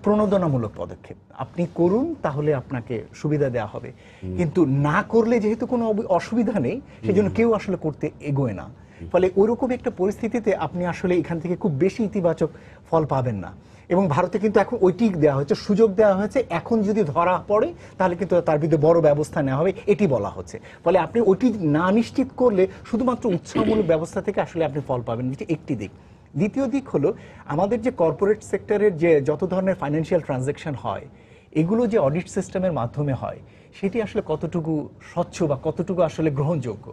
প্রণোদনামূলক পদক্ষেপ। আপনি করুন, তাহলে আপনাকে সুবিধা দেওয়া হবে, কিন্তু না করলে যেহেতু কোনো অসুবিধা নেই, সেজন্য কেউ আসলে করতে এগোয় না। ফলে ওইরকম একটা পরিস্থিতিতে আপনি আসলে এখান থেকে খুব বেশি ইতিবাচক ফল পাবেন না। এবং ভারতে কিন্তু এখন ওইটি দেওয়া হয়েছে, সুযোগ দেওয়া হয়েছে, এখন যদি ধরা পড়ে তাহলে কিন্তু তার বিরুদ্ধে বড় ব্যবস্থা নেওয়া হবে, এটি বলা হচ্ছে। ফলে আপনি ওইটি না নিশ্চিত করলে শুধুমাত্র উৎসাহমূলক ব্যবস্থা থেকে আসলে আপনি ফল পাবেন, যেটি একটি দিক। দ্বিতীয় দিক হলো আমাদের যে কর্পোরেট সেক্টরের যে যত ধরনের ফাইন্যান্সিয়াল ট্রানজ্যাকশন হয়, এগুলো যে অডিট সিস্টেমের মাধ্যমে হয়, সেটি আসলে কতটুকু স্বচ্ছ বা কতটুকু আসলে গ্রহণযোগ্য।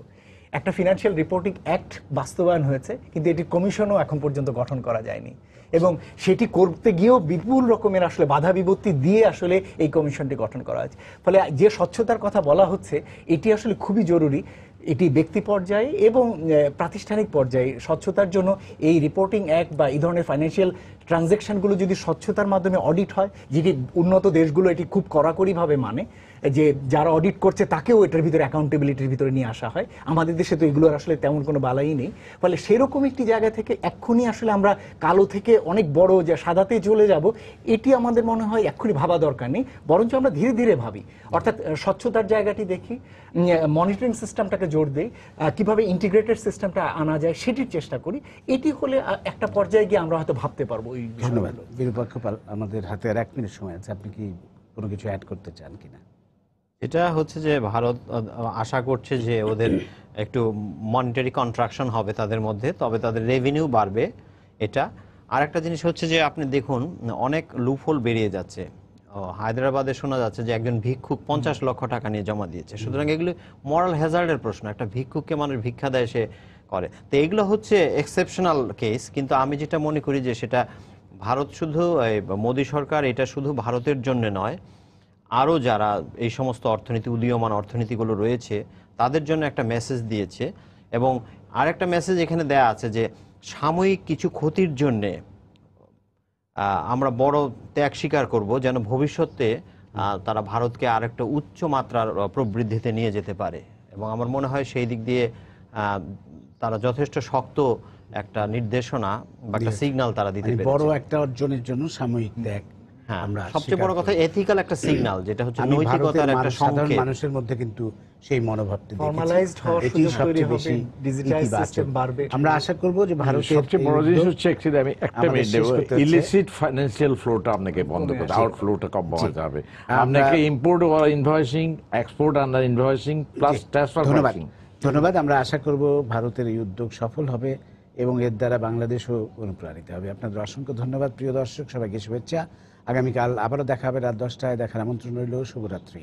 একটা ফিনান্সিয়াল রিপোর্টিং অ্যাক্ট বাস্তবায়ন হয়েছে, কিন্তু এটির কমিশনও এখন পর্যন্ত গঠন করা যায়নি, এবং সেটি করতে গিয়েও বিপুল রকমের আসলে বাধা বিপত্তি দিয়ে আসলে এই কমিশনটি গঠন করা হয়েছে। ফলে যে স্বচ্ছতার কথা বলা হচ্ছে, এটি আসলে খুবই জরুরি। এটি ব্যক্তি পর্যায়ে এবং প্রাতিষ্ঠানিক পর্যায়ে স্বচ্ছতার জন্য এই রিপোর্টিং অ্যাক্ট বা এই ধরনের ফাইন্যান্সিয়াল ট্রানজ্যাকশনগুলো যদি স্বচ্ছতার মাধ্যমে অডিট হয়, যেটি উন্নত দেশগুলো এটি খুব কড়াকড়িভাবে মানে, যে যারা অডিট করছে তাকেও এটার ভিতরে অ্যাকাউন্টেবিলিটির ভিতরে নিয়ে আসা হয়। আমাদের দেশে তো এগুলোর আসলে তেমন কোনো বালাই নেই। ফলে সেরকম একটি জায়গা থেকে এক্ষুনি আসলে আমরা কালো থেকে অনেক বড় যে সাদাতে চলে যাব, এটি আমাদের মনে হয় এক্ষুনি ভাবা দরকার নেই, বরঞ্চ আমরা ধীরে ধীরে ভাবি। অর্থাৎ স্বচ্ছতার জায়গাটি দেখি, মনিটরিং সিস্টেমটাকে জোর দেই, কিভাবে ইন্টিগ্রেটেড সিস্টেমটা আনা যায় সেটির চেষ্টা করি। এটি হলে একটা পর্যায়ে গিয়ে আমরা হয়তো ভাবতে পারবো। ধন্যবাদ। বিরূপাক্ষ পাল, আমাদের হাতে আর 1 মিনিট সময় আছে, আপনি কি কোনো কিছু অ্যাড করতে চান কিনা? এটা হচ্ছে যে ভারত আশা করছে যে ওদের একটু মনিটারি কন্ট্রাকশন হবে তাদের মধ্যে, তবে তাদের রেভিনিউ বাড়বে। এটা আর একটা জিনিস হচ্ছে যে আপনি দেখুন অনেক লুপহোল বেরিয়ে যাচ্ছে। হায়দ্রাবাদে শোনা যাচ্ছে যে একজন ভিক্ষুক 50 লক্ষ টাকা নিয়ে জমা দিয়েছে। সুতরাং এগুলো মরাল হ্যাজার্ডের প্রশ্ন। একটা ভিক্ষুককে মানুষ ভিক্ষা দেয়, সে করে, তো এগুলো হচ্ছে এক্সেপশনাল কেস। কিন্তু আমি যেটা মনে করি যে সেটা ভারত শুধু মোদী সরকার এটা শুধু ভারতের জন্য নয়, আরও যারা এই সমস্ত অর্থনীতি উদীয়মান অর্থনীতিগুলো রয়েছে তাদের জন্য একটা মেসেজ দিয়েছে। এবং আরেকটা মেসেজ এখানে দেয়া আছে যে সাময়িক কিছু ক্ষতির জন্যে আমরা বড় ত্যাগ স্বীকার করব, যেন ভবিষ্যতে তারা ভারতকে আরেকটা উচ্চ মাত্রার প্রবৃদ্ধিতে নিয়ে যেতে পারে। এবং আমার মনে হয় সেই দিক দিয়ে তারা যথেষ্ট শক্ত একটা নির্দেশনা বা একটা সিগন্যাল তারা দিতে পেরেছে। বড় একটা অর্জনের জন্য সাময়িক ত্যাগ, আমরা সবচেয়ে বড় কথা এথিক্যাল একটা সিগন্যাল, যেটা হচ্ছে নৈতিকতার একটা সংকেত। মানুষের মধ্যে কিন্তু সেই মনোভাবটি ফর্মালাইজড হওয়ার সুযোগ তৈরি হবে, ডিজিটাইজ সিস্টেম বাড়বে। আমরা আশা করব যে ভারতের সবচেয়ে বড় জিনিস হচ্ছে অ্যাকচুয়ালি আমি একটা মিনিট দেব, ইলিসিট ফাইন্যান্সিয়াল ফ্লোটা আপনাকে বন্ধ করতে, আউট ফ্লোটা কমাতে হবে। আপনাকে import over invoicing, export under invoicing plus transfer pricing. ধন্যবাদ। আমরা আশা করব ভারতের এই উদ্যোগ সফল হবে এবং এর দ্বারা বাংলাদেশও অনুপ্রাণিত হবে। আপনাদের অসংখ্য ধন্যবাদ প্রিয় দর্শক, সবাইকে শুভেচ্ছা। আগামীকাল আবারও দেখা হবে রাত 10টায়। দেখার আমন্ত্রণ রইল। শুভরাত্রি।